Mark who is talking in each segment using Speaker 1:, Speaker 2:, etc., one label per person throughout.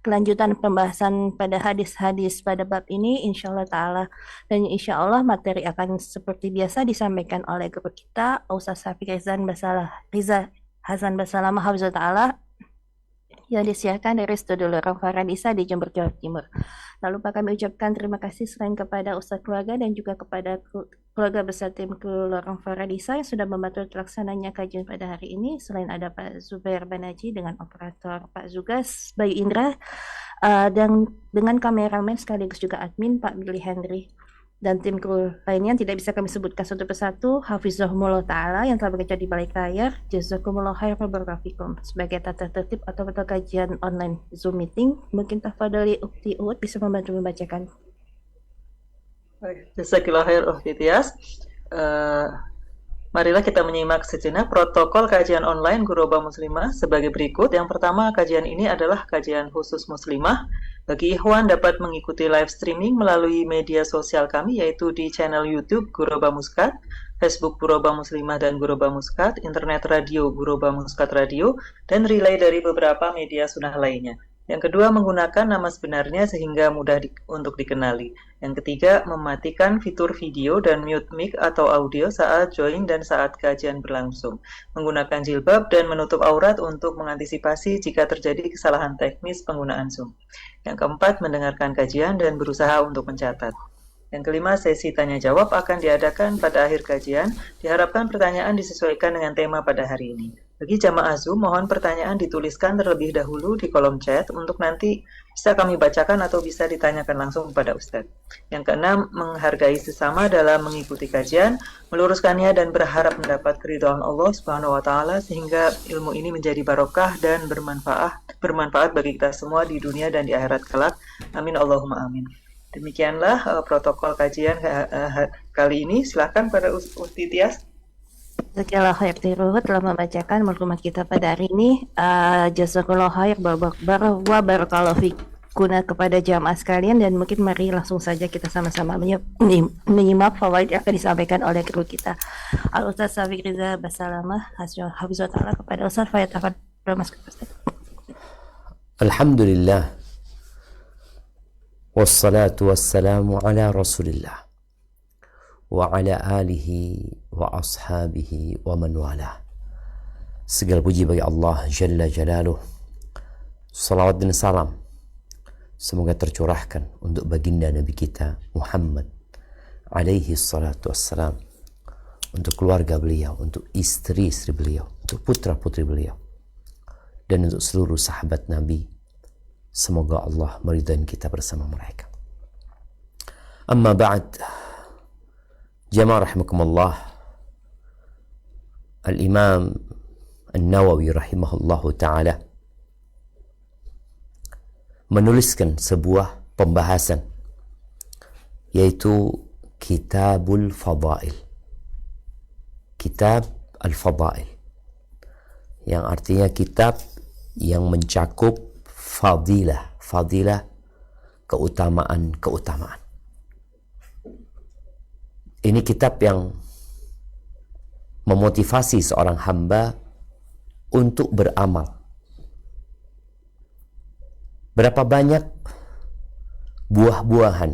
Speaker 1: kelanjutan pembahasan pada hadis-hadis pada bab ini insya Allah ta'ala. Dan insya Allah materi akan seperti biasa disampaikan oleh guru kita Ustaz Syafiq Riza Hasan Basalamah Hafizah ta'ala yang disiarkan dari Studio Lorong Faradisa di Jember, Jawa Timur. Lalu Pak kami ucapkan terima kasih selain kepada Ustadz keluarga dan juga kepada keluarga besar tim Lorong Faradisa yang sudah membantu terlaksananya kajian pada hari ini. Selain ada Pak Zubair Banaji dengan operator Pak Zugas, Bayu Indra, dan dengan kameramen sekaligus juga admin Pak Billy Henry. Dan tim kru lainnya yang tidak bisa kami sebutkan satu persatu. Hafizahumullah Ta'ala yang telah bekerja di balik layar. Jazakumullah khair wabarakatuh. Sebagai tata tertib atau kajian online Zoom meeting, mungkin Tafadhali Ukti Uut bisa membantu membacakan.
Speaker 2: Baik, Jazakillah khair Ukhti Tias. Marilah kita menyimak sejenak protokol kajian online Guroba Muslimah sebagai berikut. Yang pertama, kajian ini adalah kajian khusus Muslimah. Bagi ikhwan dapat mengikuti live streaming melalui media sosial kami, yaitu di channel YouTube Guroba Muskat, Facebook Guroba Muslimah dan Guroba Muskat, internet radio Guroba Muskat Radio, dan relay dari beberapa media sunnah lainnya. Yang kedua, menggunakan nama sebenarnya sehingga mudah untuk dikenali. Yang ketiga, mematikan fitur video dan mute mic atau audio saat join dan saat kajian berlangsung. Menggunakan jilbab dan menutup aurat untuk mengantisipasi jika terjadi kesalahan teknis penggunaan Zoom. Yang keempat, mendengarkan kajian dan berusaha untuk mencatat. Yang kelima, sesi tanya-jawab akan diadakan pada akhir kajian. Diharapkan pertanyaan disesuaikan dengan tema pada hari ini. Bagi jamaah Zoom, mohon pertanyaan dituliskan terlebih dahulu di kolom chat untuk nanti bisa kami bacakan atau bisa ditanyakan langsung kepada Ustadz. Yang keenam, menghargai sesama dalam mengikuti kajian, meluruskannya dan berharap mendapat keridhaan Allah Subhanahu wa Ta'ala sehingga ilmu ini menjadi barokah dan bermanfaat bagi kita semua di dunia dan di akhirat kelak. Amin Allahumma amin. Demikianlah protokol kajian kali ini. Silakan pada Ustadz Tias.
Speaker 1: Jazakallah khair Tiruhut telah membacakan maklumat kita pada hari ini. Jazakallah khair wa barakallahu fikuna kepada jamaah sekalian, dan mungkin mari langsung saja kita sama-sama menyimak fawaid yang akan disampaikan oleh guru kita Al-Ustaz Syafiq Riza Basalamah Hafizah Ta'ala. Kepada Ustaz Fayatafad Mas.
Speaker 3: Alhamdulillah wassalatu wassalamu ala Rasulillah wa ala alihi wa ashabihi wa man wala. Segala puji bagi Allah Jalla Jalaluh. Salawat dan salam semoga tercurahkan untuk baginda Nabi kita Muhammad alaihi salatu wassalam, untuk keluarga beliau, untuk istri-istri beliau, untuk putra-putri beliau, dan untuk seluruh sahabat Nabi. Semoga Allah meridai kita bersama mereka. Amma ba'd, jamaah rahimakumullah, Al-Imam An-Nawawi rahimahullahu ta'ala menuliskan sebuah pembahasan, yaitu Kitabul Fadail. Kitab Al-Fadail, yang artinya kitab yang mencakup fadilah, keutamaan. Ini kitab yang memotivasi seorang hamba untuk beramal. Berapa banyak buah-buahan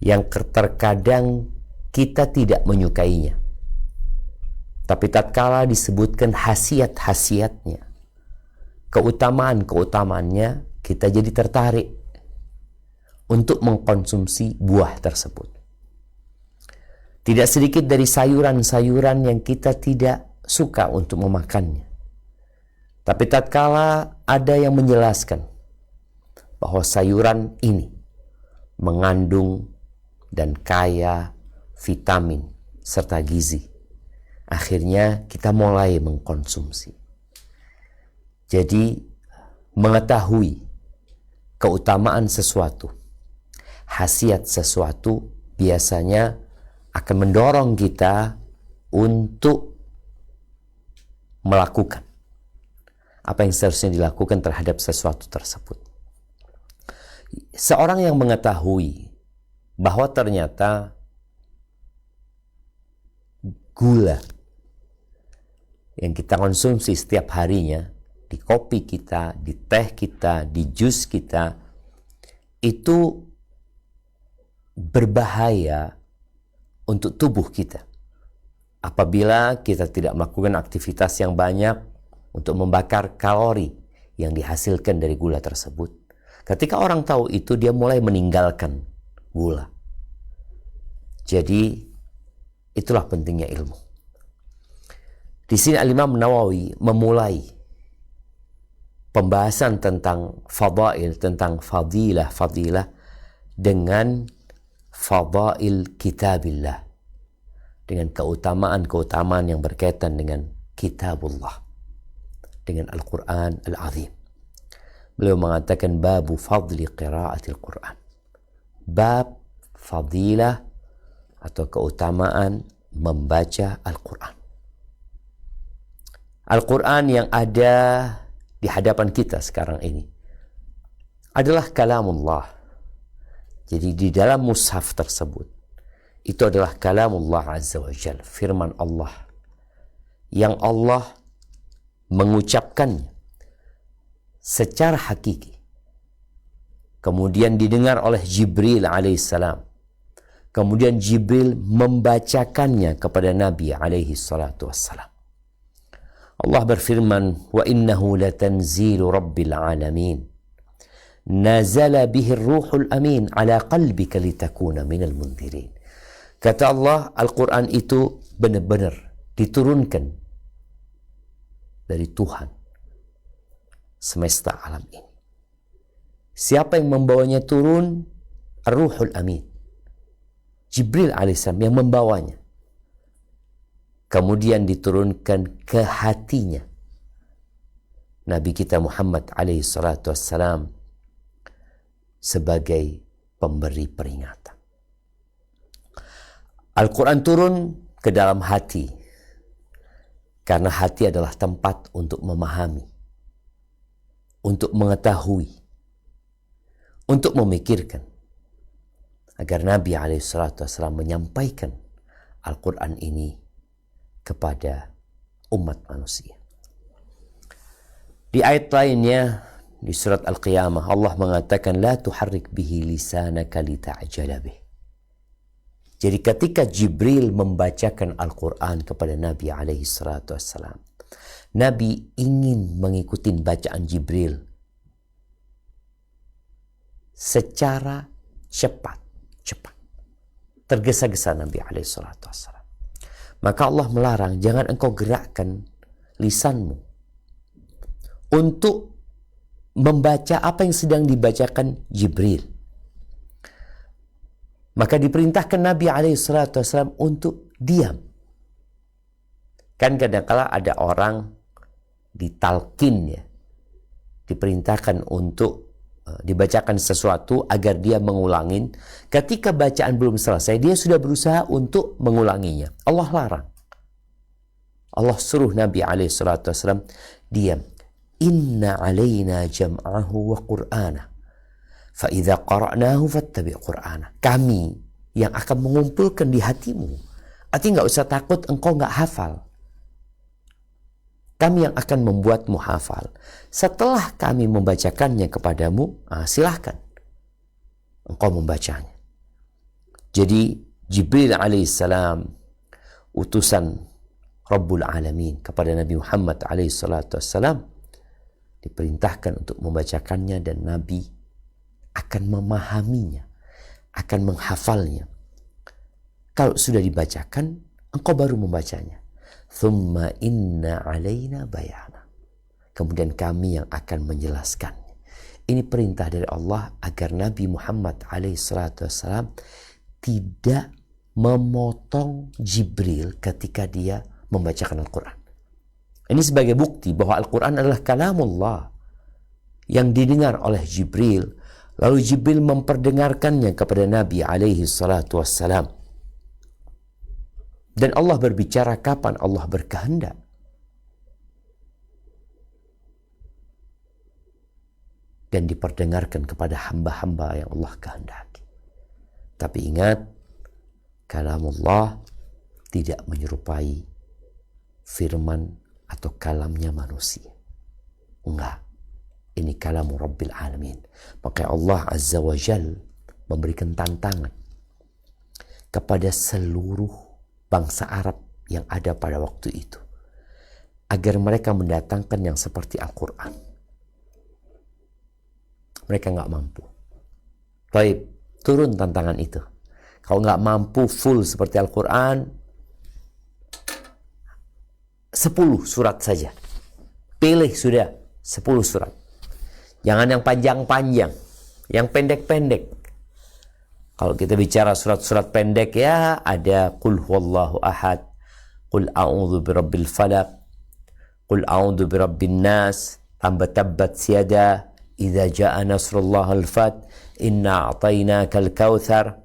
Speaker 3: yang terkadang kita tidak menyukainya, tapi tatkala disebutkan khasiat-khasiatnya, keutamaan-keutamaannya, kita jadi tertarik untuk mengkonsumsi buah tersebut. Tidak sedikit dari sayuran-sayuran yang kita tidak suka untuk memakannya. Tapi tatkala ada yang menjelaskan bahwa sayuran ini mengandung dan kaya vitamin serta gizi, akhirnya kita mulai mengkonsumsi. Jadi mengetahui keutamaan sesuatu, khasiat sesuatu, biasanya akan mendorong kita untuk melakukan apa yang seharusnya dilakukan terhadap sesuatu tersebut. Seorang yang mengetahui bahwa ternyata gula yang kita konsumsi setiap harinya di kopi kita, di teh kita, di jus kita, itu berbahaya untuk tubuh kita. Apabila kita tidak melakukan aktivitas yang banyak untuk membakar kalori yang dihasilkan dari gula tersebut. Ketika orang tahu itu, dia mulai meninggalkan gula. Jadi, itulah pentingnya ilmu. Di sini Al-Imam Nawawi memulai pembahasan tentang fadail, tentang fadilah dengan fadail kitabillah, dengan keutamaan-keutamaan yang berkaitan dengan kitabullah, dengan Al-Quran Al-Azim. Beliau mengatakan babu fadli qiraatil Quran, bab fadilah atau keutamaan membaca Al-Quran. Al-Quran yang ada di hadapan kita sekarang ini adalah kalamullah. Jadi di dalam mushaf tersebut itu adalah kalamullah azza wa jalla, firman Allah yang Allah mengucapkannya secara hakiki, kemudian didengar oleh Jibril alaihissalam, kemudian Jibril membacakannya kepada Nabi alaihi salatu wassalam. Allah berfirman, wa innahu latanzilu rabbil alamin nazala bihi ruhul amin ala qalbika litakuna minal mundirin. Kata Allah, Al-Quran itu benar-benar diturunkan dari Tuhan semesta alam ini. Siapa yang membawanya turun? Ar-Ruhul Amin, Jibril alaihissalam yang membawanya. Kemudian diturunkan ke hatinya Nabi kita Muhammad alaihi salatu wassalam sebagai pemberi peringatan. Al-Quran turun ke dalam hati karena hati adalah tempat untuk memahami, untuk mengetahui, untuk memikirkan, agar Nabi SAW menyampaikan Al-Quran ini kepada umat manusia. Di ayat lainnya, di surat Al-Qiyamah, Allah mengatakan, La tuharrik bihi lisanaka lita'jala bih. Jadi ketika Jibril membacakan Al-Quran kepada Nabi SAW, Nabi ingin mengikuti bacaan Jibril secara cepat. Tergesa-gesa Nabi SAW. Maka Allah melarang, jangan engkau gerakkan lisanmu untuk membaca apa yang sedang dibacakan Jibril. Maka diperintahkan Nabi SAW untuk diam. Kan kadang-kala ada orang ditalkin ya, diperintahkan untuk dibacakan sesuatu agar dia mengulangin. Ketika bacaan belum selesai, dia sudah berusaha untuk mengulanginya. Allah larang. Allah suruh Nabi SAW diam. Inna alaina jam'ahu wa qur'ana. Fa'idha qara'nahu fattabi' qur'ana. Kami yang akan mengumpulkan di hatimu. Artinya nggak usah takut engkau nggak hafal. Kami yang akan membuatmu hafal. Setelah kami membacakannya kepadamu, silahkan engkau membacanya. Jadi Jibril alaihissalam, utusan Rabbul Alamin kepada Nabi Muhammad alaihissalam, diperintahkan untuk membacakannya dan Nabi akan memahaminya, akan menghafalnya. Kalau sudah dibacakan, engkau baru membacanya. Thumma inna alaina bayana. Kemudian kami yang akan menjelaskannya. Ini perintah dari Allah agar Nabi Muhammad SAW tidak memotong Jibril ketika dia membacakan Al-Quran. Ini sebagai bukti bahwa Al-Quran adalah kalamullah yang didengar oleh Jibril. Lalu Jibril memperdengarkannya kepada Nabi SAW. Dan Allah berbicara kapan Allah berkehendak. Dan diperdengarkan kepada hamba-hamba yang Allah kehendaki. Tapi ingat, kalamullah tidak menyerupai firman atau kalamnya manusia. Enggak. Ini kalamu Rabbil Alamin. Maka Allah Azza wa Jal memberikan tantangan kepada seluruh bangsa Arab yang ada pada waktu itu, agar mereka mendatangkan yang seperti Al-Quran. Mereka nggak mampu. Baik, turun tantangan itu. Kalau nggak mampu full seperti Al-Quran, 10 surat saja. Pilih sudah 10 surat. Jangan yang panjang-panjang, yang pendek-pendek. Kalau kita bicara surat-surat pendek ya, ada Qul huwallahu ahad, Qul a'udzu birabbil falaq, Qul a'udzu birabbin nas, tabbat yada idza jaa nasrullah al-fath, inna a'tainakal kautsar,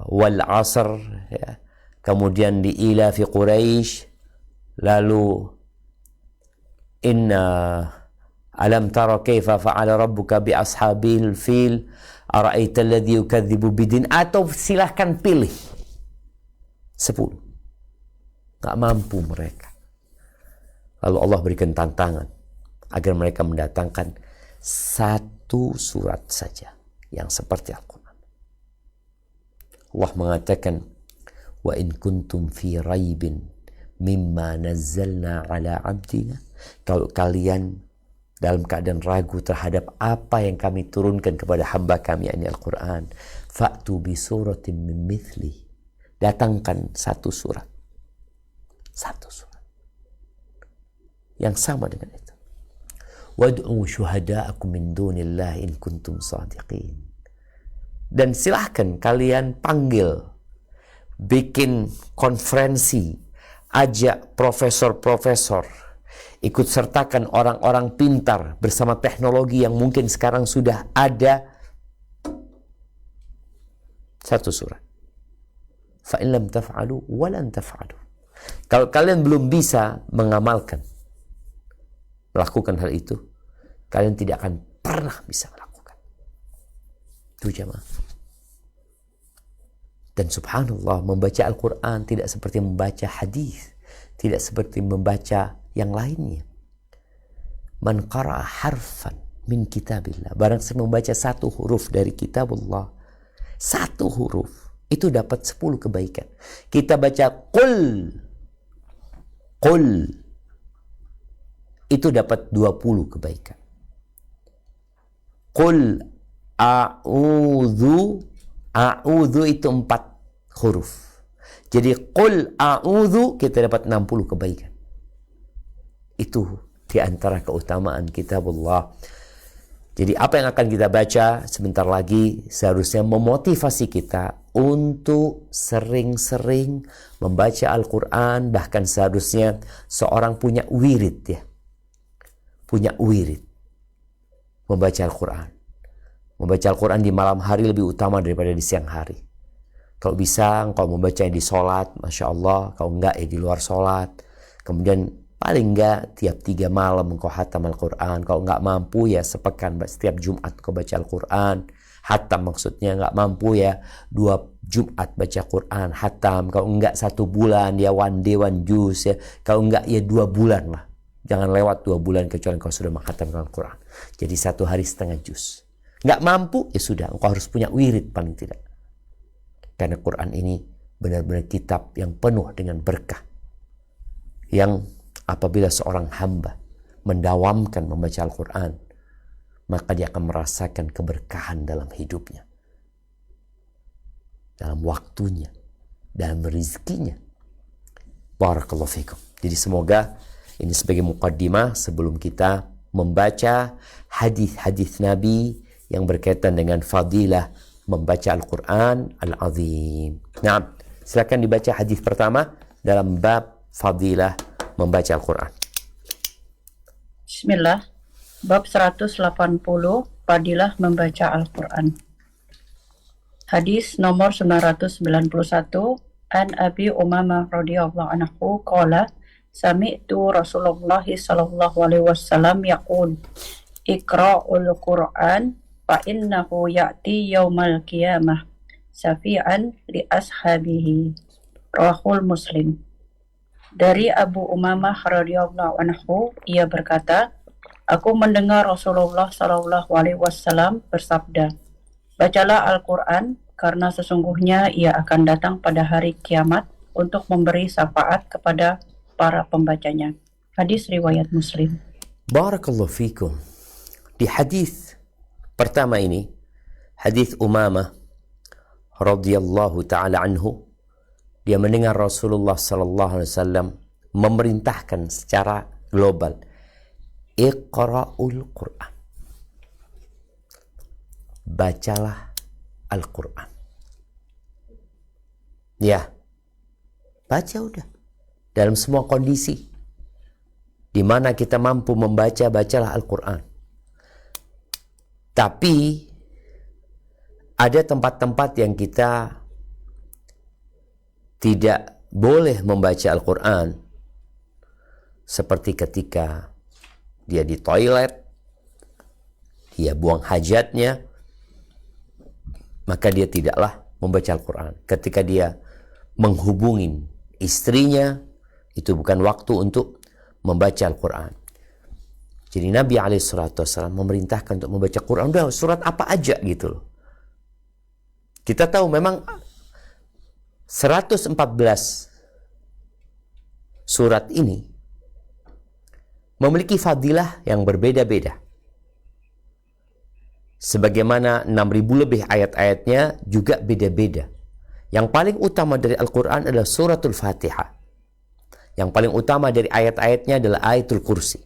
Speaker 3: wal 'asr, ya. Kemudian di ila fi Quraisy, lalu inna alam tara kaifa fa'ala rabbuka bi ashabil fil ara'aita alladhi yukadzibu bidin, atau silahkan pilih 10. Gak mampu mereka. Lalu Allah berikan tantangan agar mereka mendatangkan 1 surat saja yang seperti Al-Quran. Allah mengatakan, wa in kuntum fi raibin mimma nazzalna ala abdina, kalau kalian dalam keadaan ragu terhadap apa yang kami turunkan kepada hamba kami, yakni Al-Quran, fa'tu bi suratin min mithli, datangkan 1 surat. 1 surat yang sama dengan itu. Wad'u syuhada'akum min dunillahi in kuntum sadiqin, dan silahkan kalian panggil, bikin konferensi, ajak profesor-profesor, ikut sertakan orang-orang pintar bersama teknologi yang mungkin sekarang sudah ada. 1 surat. Fa in lam taf'alu wa lan taf'alu. Kalau kalian belum bisa melakukan hal itu, kalian tidak akan pernah bisa melakukan. Itu jemaah. Dan subhanallah, membaca Al-Quran tidak seperti membaca hadis, tidak seperti membaca yang lainnya. Man qara'a harfan min kitabillah, barang siapa membaca 1 huruf dari kitabullah, 1 huruf itu dapat 10 kebaikan. Kita baca qul itu dapat 20 kebaikan. Qul a'udzu itu 4 huruf. Jadi qul a'udzu kita dapat 60 kebaikan. Itu di antara keutamaan kitabullah. Jadi apa yang akan kita baca sebentar lagi seharusnya memotivasi kita untuk sering-sering membaca Al-Quran. Bahkan seharusnya seorang punya wirid, ya. Punya wirid membaca Al-Quran. Membaca Al-Quran di malam hari lebih utama daripada di siang hari. Kalau bisa engkau membacanya di sholat, Masya Allah. Kalau enggak ya di luar sholat. Kemudian paling enggak tiap 3 malam engkau hatam Al-Quran. Kalau enggak mampu ya sepekan, setiap Jumat engkau baca Al-Quran. Hatam maksudnya, enggak mampu ya 2 Jumat baca Quran, hatam. Kalau enggak 1 bulan ya one day one juz ya. Kalau enggak ya 2 bulan lah. Jangan lewat 2 bulan kecuali engkau sudah menghatamkan Al-Quran. Jadi 1 hari setengah juz. Enggak mampu ya sudah, engkau harus punya wirid paling tidak. Karena Quran ini benar-benar kitab yang penuh dengan berkah. Yang apabila seorang hamba mendawamkan membaca Al-Quran, maka dia akan merasakan keberkahan dalam hidupnya, dalam waktunya, dalam rezekinya. Barakallahu fikum. Jadi semoga ini sebagai muqaddimah sebelum kita membaca hadis-hadis Nabi yang berkaitan dengan fadilah membaca Al-Quran Al-Azim. Nah, silakan dibaca hadis pertama dalam bab fadilah membaca Al-Quran.
Speaker 4: Bismillah. Bab 180, Fadilah membaca Al-Quran. Hadis nomor 991, An Abi Umamah radhiyallahu anhu qala sami'tu Rasulullah sallallahu alaihi wasallam yaqul Iqra'ul Qur'an fa innahu ya'ti yaumal qiyamah syafi'an li ashabihi. Rawahul Muslim. Dari Abu Umamah radhiyallahu anhu, ia berkata, Aku mendengar Rasulullah Shallallahu Alaihi Wasallam bersabda, bacalah Al-Quran karena sesungguhnya ia akan datang pada hari kiamat untuk memberi syafaat kepada para pembacanya. Hadis riwayat Muslim.
Speaker 3: Barakallahu fikum. Di hadis pertama ini, hadis Umamah radhiyallahu taala anhu, dia mendengar Rasulullah sallallahu alaihi wasallam memerintahkan secara global, Iqra'ul Qur'an. Bacalah Al-Quran. Ya, baca udah. Dalam semua kondisi. Di mana kita mampu membaca, bacalah Al-Quran. Tapi, ada tempat-tempat yang kita tidak boleh membaca Al-Quran. Seperti ketika dia di toilet, dia buang hajatnya, maka dia tidaklah membaca Al-Quran. Ketika dia menghubungi istrinya, itu bukan waktu untuk membaca Al-Quran. Jadi Nabi SAW memerintahkan untuk membaca Quran, udah surat apa aja gitu loh. Kita tahu memang 114 surat ini memiliki fadilah yang berbeda-beda. Sebagaimana 6.000 lebih ayat-ayatnya juga beda-beda. Yang paling utama dari Al-Quran adalah suratul Fatihah. Yang paling utama dari ayat-ayatnya adalah ayatul kursi.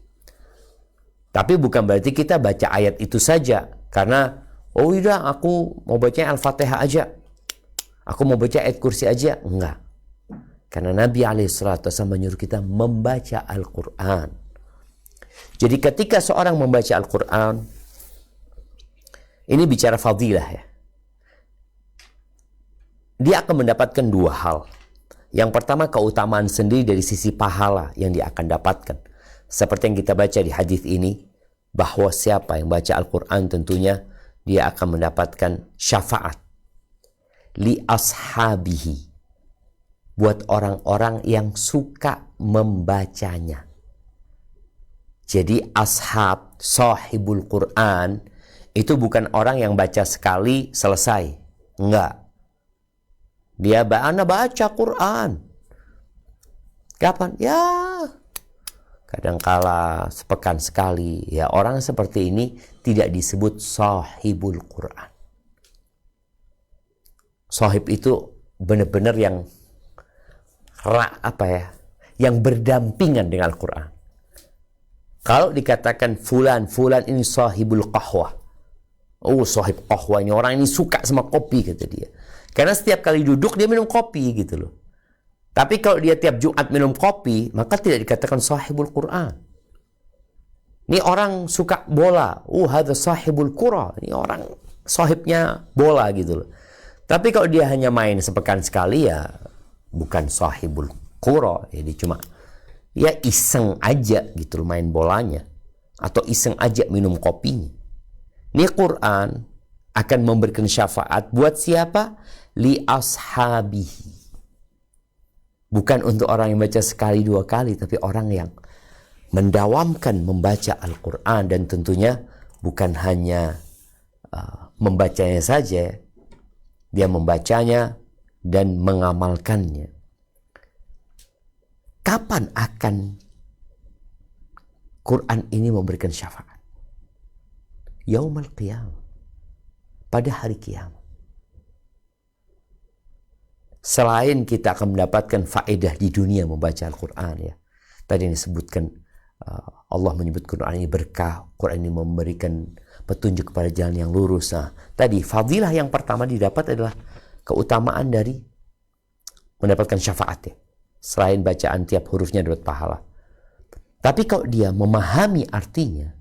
Speaker 3: Tapi bukan berarti kita baca ayat itu saja. Karena, oh udah aku mau baca Al-Fatihah aja. Aku mau baca ayat kursi aja. Enggak. Karena Nabi SAW menyuruh kita membaca Al-Quran. Jadi ketika seorang membaca Al-Quran, ini bicara fadilah ya. Dia akan mendapatkan dua hal. Yang pertama, keutamaan sendiri dari sisi pahala yang dia akan dapatkan. Seperti yang kita baca di hadis ini, bahwa siapa yang baca Al-Quran tentunya dia akan mendapatkan syafaat li ashabihi, buat orang-orang yang suka membacanya. Jadi ashab, sahibul Quran, itu bukan orang yang baca sekali selesai. Enggak. Dia baca Quran. Kapan? Ya, kadangkala sepekan sekali. Ya, orang seperti ini tidak disebut sahibul Quran. Sahib itu benar-benar yang yang berdampingan dengan Al-Quran. Kalau dikatakan fulan ini sahibul qahwah. Oh, sahib qahwah ini orang ini suka sama kopi, kata dia. Karena setiap kali duduk dia minum kopi gitu loh. Tapi kalau dia tiap Jumat minum kopi, maka tidak dikatakan sahibul Quran. Ini orang suka bola. Hadza sahibul qura. Ini orang sahibnya bola gitu loh. Tapi kalau dia hanya main sepekan sekali, ya bukan sahibul qura. Jadi cuma ya iseng aja gitu loh main bolanya. Atau iseng aja minum kopinya. Ini Quran akan memberikan syafaat buat siapa? Li ashabihi. Bukan untuk orang yang baca sekali dua kali, tapi orang yang mendawamkan membaca Al-Quran. Dan tentunya bukan hanya membacanya saja, dia membacanya dan mengamalkannya. Kapan akan Quran ini memberikan syafaat? Yaumul qiyamah, pada hari kiamat. Selain kita akan mendapatkan faedah di dunia membaca Al-Quran ya. Tadi yang disebutkan Allah menyebut Quran ini berkah, Quran ini memberikan petunjuk kepada jalan yang lurus. Nah, tadi fadilah yang pertama didapat adalah keutamaan dari mendapatkan syafaat ya. Selain bacaan tiap hurufnya dapat pahala. Tapi kalau dia memahami artinya,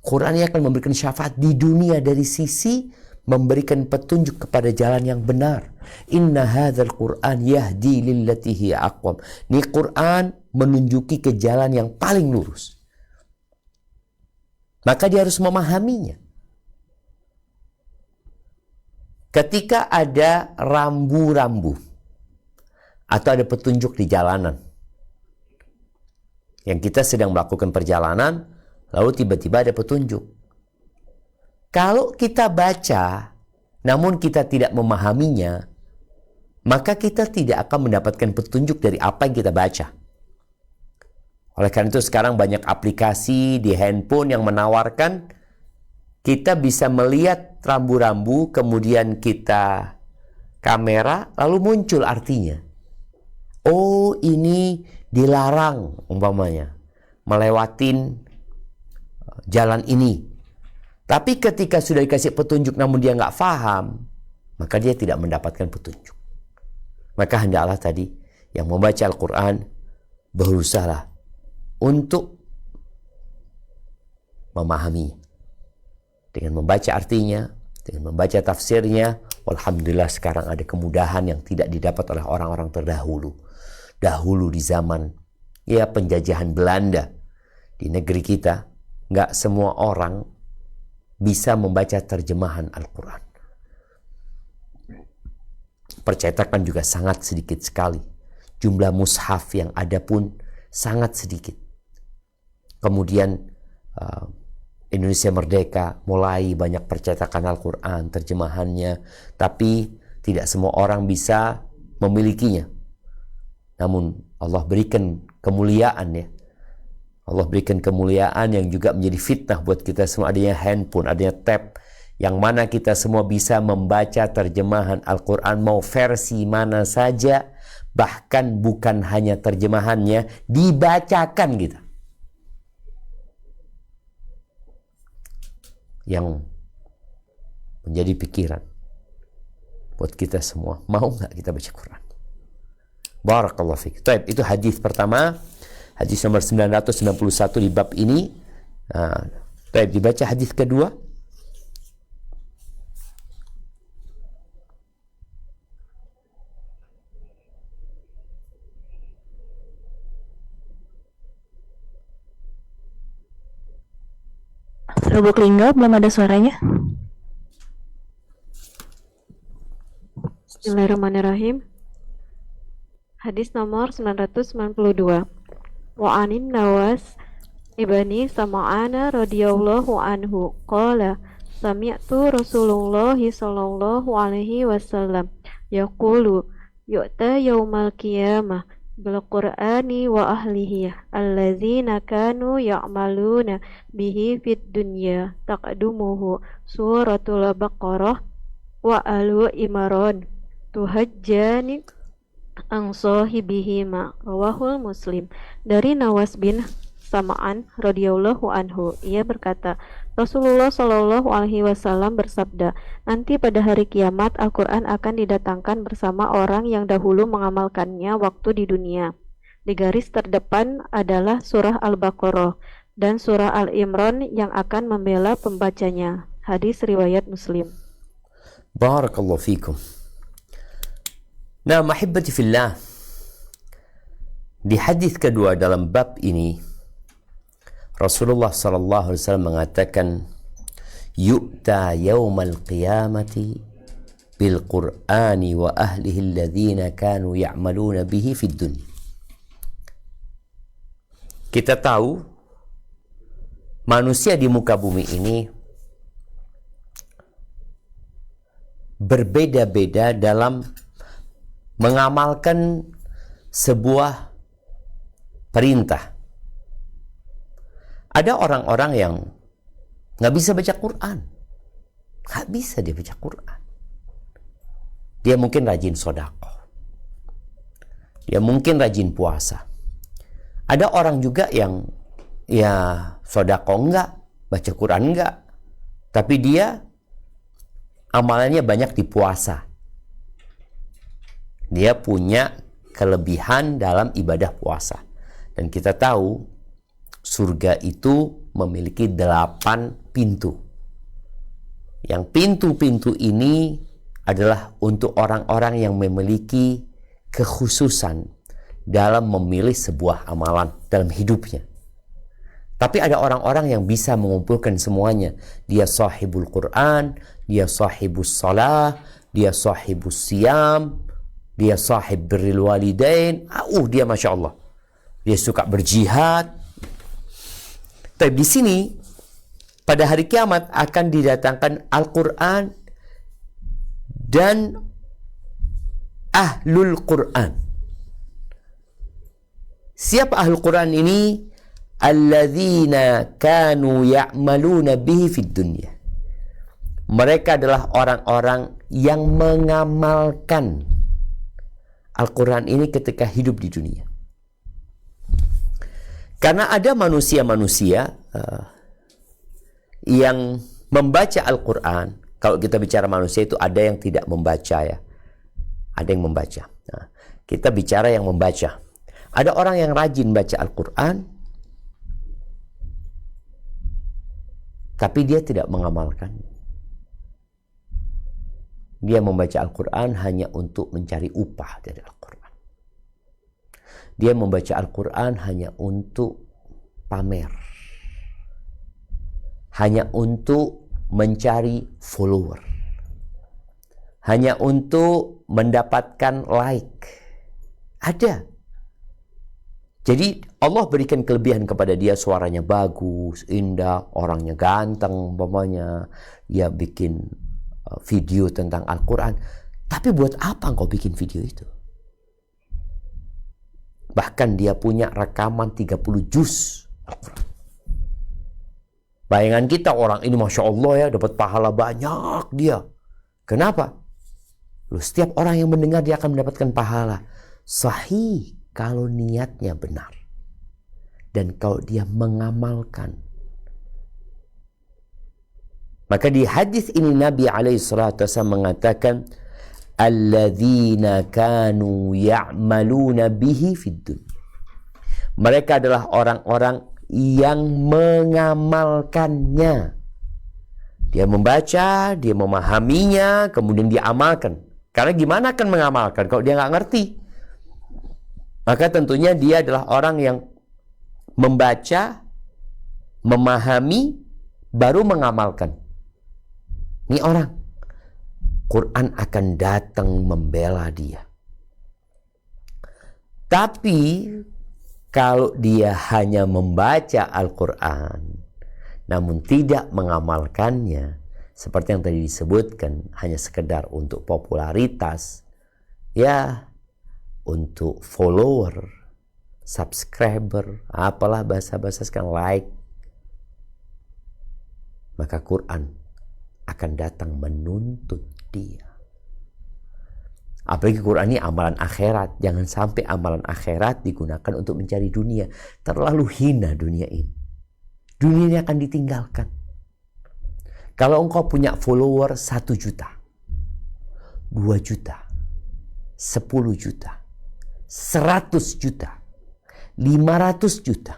Speaker 3: Quran ini akan memberikan syafaat di dunia dari sisi memberikan petunjuk kepada jalan yang benar. Inna hadzal Qur'an yahdi lillati hiya aqwam. Ini Quran menunjuki ke jalan yang paling lurus. Maka dia harus memahaminya. Ketika ada rambu-rambu atau ada petunjuk di jalanan, yang kita sedang melakukan perjalanan, lalu tiba-tiba ada petunjuk. Kalau kita baca, namun kita tidak memahaminya, maka kita tidak akan mendapatkan petunjuk dari apa yang kita baca. Oleh karena itu sekarang banyak aplikasi di handphone yang menawarkan kita bisa melihat rambu-rambu, kemudian kita kamera, lalu muncul artinya. Oh, ini dilarang umpamanya melewatin jalan ini. Tapi ketika sudah dikasih petunjuk namun dia nggak paham, maka dia tidak mendapatkan petunjuk. Maka hendaklah tadi yang membaca Al-Quran berusaha untuk memahami dengan membaca artinya, dengan membaca tafsirnya. Alhamdulillah sekarang ada kemudahan yang tidak didapat oleh orang-orang terdahulu. Dahulu di zaman penjajahan Belanda di negeri kita, nggak semua orang bisa membaca terjemahan Al-Quran. Percetakan juga sangat sedikit sekali. Jumlah mushaf yang ada pun sangat sedikit. Kemudian Indonesia merdeka, mulai banyak percetakan Al-Quran, terjemahannya, tapi tidak semua orang bisa memilikinya. Namun Allah berikan kemuliaan ya. Allah berikan kemuliaan yang juga menjadi fitnah buat kita semua. Adanya handphone, adanya tab, yang mana kita semua bisa membaca terjemahan Al-Quran mau versi mana saja, bahkan bukan hanya terjemahannya, dibacakan kita. Yang menjadi pikiran buat kita semua, mau nggak kita baca Quran? Barakallahu fiik. Itu hadis pertama, hadis nomor 991 di bab ini. Dibaca hadis kedua.
Speaker 1: Lubuk Linggau belum ada suaranya.
Speaker 5: Bismillahirrahmanirrahim. Hadis nomor 992. Wa anin Nawas ibni Sam'ana radhiyallahu anhu qala sami'tu Rasulullah sallallahu alaihi wasallam yaqulu yu'ta yaumal qiyamah bil Qur'ani wa ahlihi allazina kanu ya'maluna bihi fid dunya taqdumuhu suratul Baqarah wa alu Imran tuhajjani ang sahibihima rawahul Muslim. Dari Nawas bin Sam'an radhiyallahu anhu, ia berkata, Rasulullah shallallahu alaihi wasallam bersabda, nanti pada hari kiamat Al-Quran akan didatangkan bersama orang yang dahulu mengamalkannya waktu di dunia. Di garis terdepan adalah surah Al-Baqarah dan surah Al-Imran yang akan membela pembacanya. Hadis riwayat Muslim.
Speaker 3: Barakallahu fikum. Nah, mahibbati fillah, di hadis kedua dalam bab ini Rasulullah sallallahu alaihi wasallam mengatakan yu'ta yaumal qiyamati bil Qur'ani wa ahlihi alladhina kanu ya'maluna bihi fid dunya. Kita tahu manusia di muka bumi ini berbeda-beda dalam mengamalkan sebuah perintah. Ada orang-orang yang nggak bisa baca Quran, nggak bisa dia baca Quran. Dia mungkin rajin sedekah, dia mungkin rajin puasa. Ada orang juga yang sedekah enggak, baca Quran enggak, tapi dia amalannya banyak di puasa. Dia punya kelebihan dalam ibadah puasa. Dan kita tahu surga itu memiliki 8 pintu. Yang pintu-pintu ini adalah untuk orang-orang yang memiliki kekhususan dalam memilih sebuah amalan dalam hidupnya. Tapi ada orang-orang yang bisa mengumpulkan semuanya. Dia sahibul Quran, dia sahibus salah, dia sahibus siyam, dia sahib birril walidain. Dia Masya Allah. Dia suka berjihad. Tapi di sini pada hari kiamat akan didatangkan Al-Quran dan Ahlul Quran. Siapa Ahlul Quran ini? Alladzina kanu ya'maluna bihi fid dunya. Mereka adalah orang-orang yang mengamalkan Al-Quran ini ketika hidup di dunia. Karena ada manusia-manusia yang membaca Al-Quran. Kalau kita bicara manusia itu ada yang tidak membaca ya. Ada yang membaca. Nah, kita bicara yang membaca. Ada orang yang rajin baca Al-Quran, tapi dia tidak mengamalkan. Dia membaca Al-Quran hanya untuk mencari upah dari Al-Quran. Dia membaca Al-Quran hanya untuk pamer. Hanya untuk mencari follower. Hanya untuk mendapatkan like. Ada. Jadi Allah berikan kelebihan kepada dia, suaranya bagus, indah, orangnya ganteng, umpamanya. Dia bikin video tentang Al-Quran. Tapi buat apa engkau bikin video itu? Bahkan dia punya rekaman 30 juz Al-Quran. Bayangan kita orang ini Masya Allah ya, dapat pahala banyak dia. Kenapa? Loh, setiap orang yang mendengar dia akan mendapatkan pahala. Sahih kalau niatnya benar. Dan kalau dia mengamalkan. Maka di hadis ini Nabi SAW mengatakan, alladzina kanu ya'maluna bihi fid dunya. Mereka adalah orang-orang yang mengamalkannya. Dia membaca, dia memahaminya, kemudian dia amalkan. Karena gimana akan mengamalkan kalau dia nggak ngerti? Maka tentunya dia adalah orang yang membaca, memahami, baru mengamalkan. Ini orang. Quran akan datang membela dia. Tapi kalau dia hanya membaca Al-Quran namun tidak mengamalkannya, seperti yang tadi disebutkan, hanya sekedar untuk popularitas, ya untuk follower, subscriber, apalah bahasa-bahasa sekarang, like, maka Quran akan datang menuntut dia. Apalagi Quran ini amalan akhirat. Jangan sampai amalan akhirat digunakan untuk mencari dunia. Terlalu hina dunia ini. Dunia ini akan ditinggalkan. Kalau engkau punya follower 1 juta, 2 juta, 10 juta, 100 juta, 500 juta,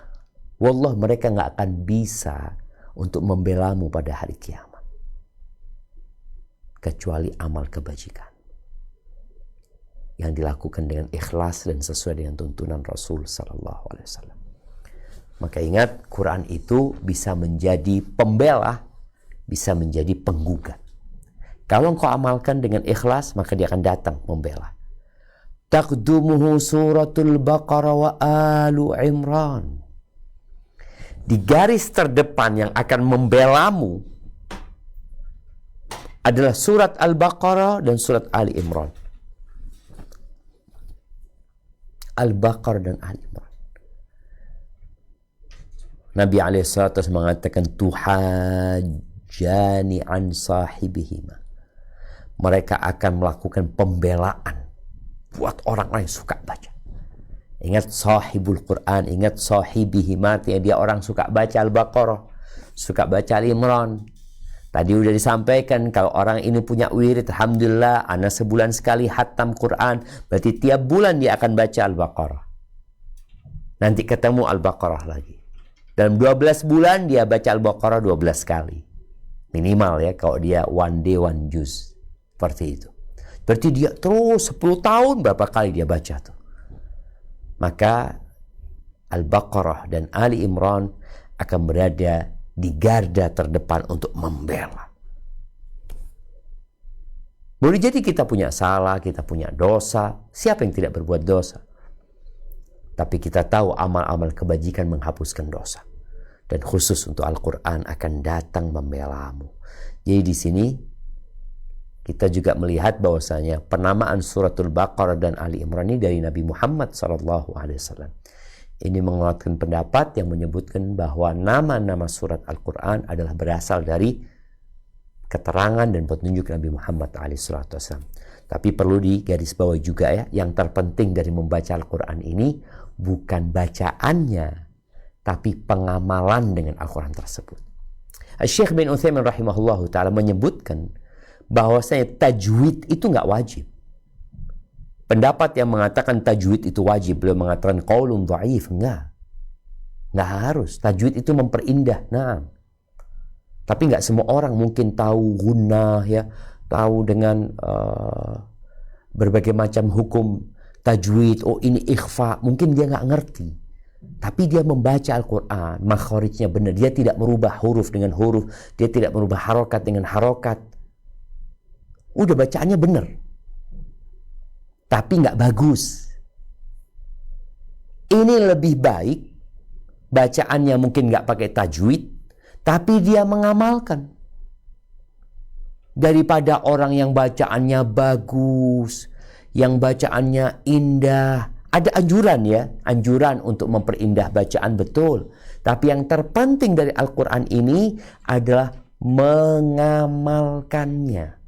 Speaker 3: wallah mereka nggak akan bisa untuk membelamu pada hari kiamat. Kecuali amal kebajikan yang dilakukan dengan ikhlas dan sesuai dengan tuntunan Rasul Sallallahu Alaihi Wasallam. Maka ingat, Quran itu bisa menjadi pembela, bisa menjadi penggugat. Kalau engkau amalkan dengan ikhlas, maka dia akan datang membela. Taqdumuhu suratul Baqarah wa Alu Imran. Di garis terdepan yang akan membelamu adalah surat Al-Baqarah dan surat Ali Imran. Al-Baqarah dan Ali Imran. Nabi SAW mengatakan tuhajjani an sahibihima. Mereka akan melakukan pembelaan buat orang-orang yang suka baca. Ingat sahibul Quran, ingat sahibihima, dia orang suka baca Al-Baqarah, suka baca Ali Imran. Tadi udah disampaikan kalau orang ini punya wirid, alhamdulillah, ana sebulan sekali khatam Quran, berarti tiap bulan dia akan baca Al-Baqarah. Nanti ketemu Al-Baqarah lagi. Dalam 12 bulan dia baca Al-Baqarah 12 kali. Minimal ya, kalau dia one day one juz. Seperti itu. Berarti dia terus 10 tahun berapa kali dia baca tuh. Maka Al-Baqarah dan Ali Imran akan berada di garda terdepan untuk membela. Boleh jadi kita punya salah, kita punya dosa. Siapa yang tidak berbuat dosa? Tapi kita tahu amal-amal kebajikan menghapuskan dosa. dan khusus untuk Al-Quran akan datang membelamu. Jadi di sini kita juga melihat bahwasanya penamaan suratul Baqarah dan Ali Imran ini dari Nabi Muhammad SAW. Ini menguatkan pendapat yang menyebutkan bahwa nama-nama surat Al-Quran adalah berasal dari keterangan dan petunjuk Nabi Muhammad SAW. Tapi perlu digarisbawahi juga ya, yang terpenting dari membaca Al-Quran ini bukan bacaannya, tapi pengamalan dengan Al-Quran tersebut. Syekh bin Utsaimin rahimahullahu ta'ala menyebutkan bahwasanya tajwid itu nggak wajib. Pendapat yang mengatakan tajwid itu wajib, beliau mengatakan qaulun dhaif, nggak harus. Tajwid itu memperindah, nah. Tapi nggak semua orang mungkin tahu gunnah ya, tahu dengan berbagai macam hukum tajwid. Oh ini ikhfa, mungkin dia nggak ngerti. Tapi dia membaca Al-Quran, makhorijnya benar. Dia tidak merubah huruf dengan huruf, dia tidak merubah harokat dengan harokat. Udah bacaannya benar, tapi nggak bagus. Ini lebih baik bacaannya mungkin nggak pakai tajwid, tapi dia mengamalkan, daripada orang yang bacaannya bagus, yang bacaannya indah. Ada anjuran ya, anjuran untuk memperindah bacaan, betul. Tapi yang terpenting dari Al-Quran ini adalah mengamalkannya.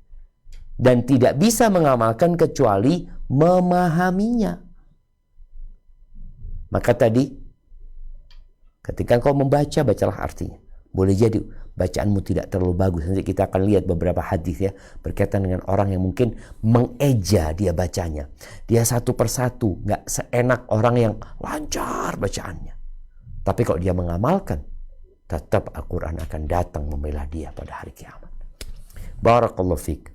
Speaker 3: Dan tidak bisa mengamalkan kecuali memahaminya. Maka tadi, ketika kau membaca, bacalah artinya. Boleh jadi bacaanmu tidak terlalu bagus. Nanti kita akan lihat beberapa hadis ya, berkaitan dengan orang yang mungkin mengeja dia bacanya. Dia satu persatu, nggak seenak orang yang lancar bacaannya. Tapi kalau dia mengamalkan, tetap Al-Quran akan datang membela dia pada hari kiamat. Barakallahu fiik.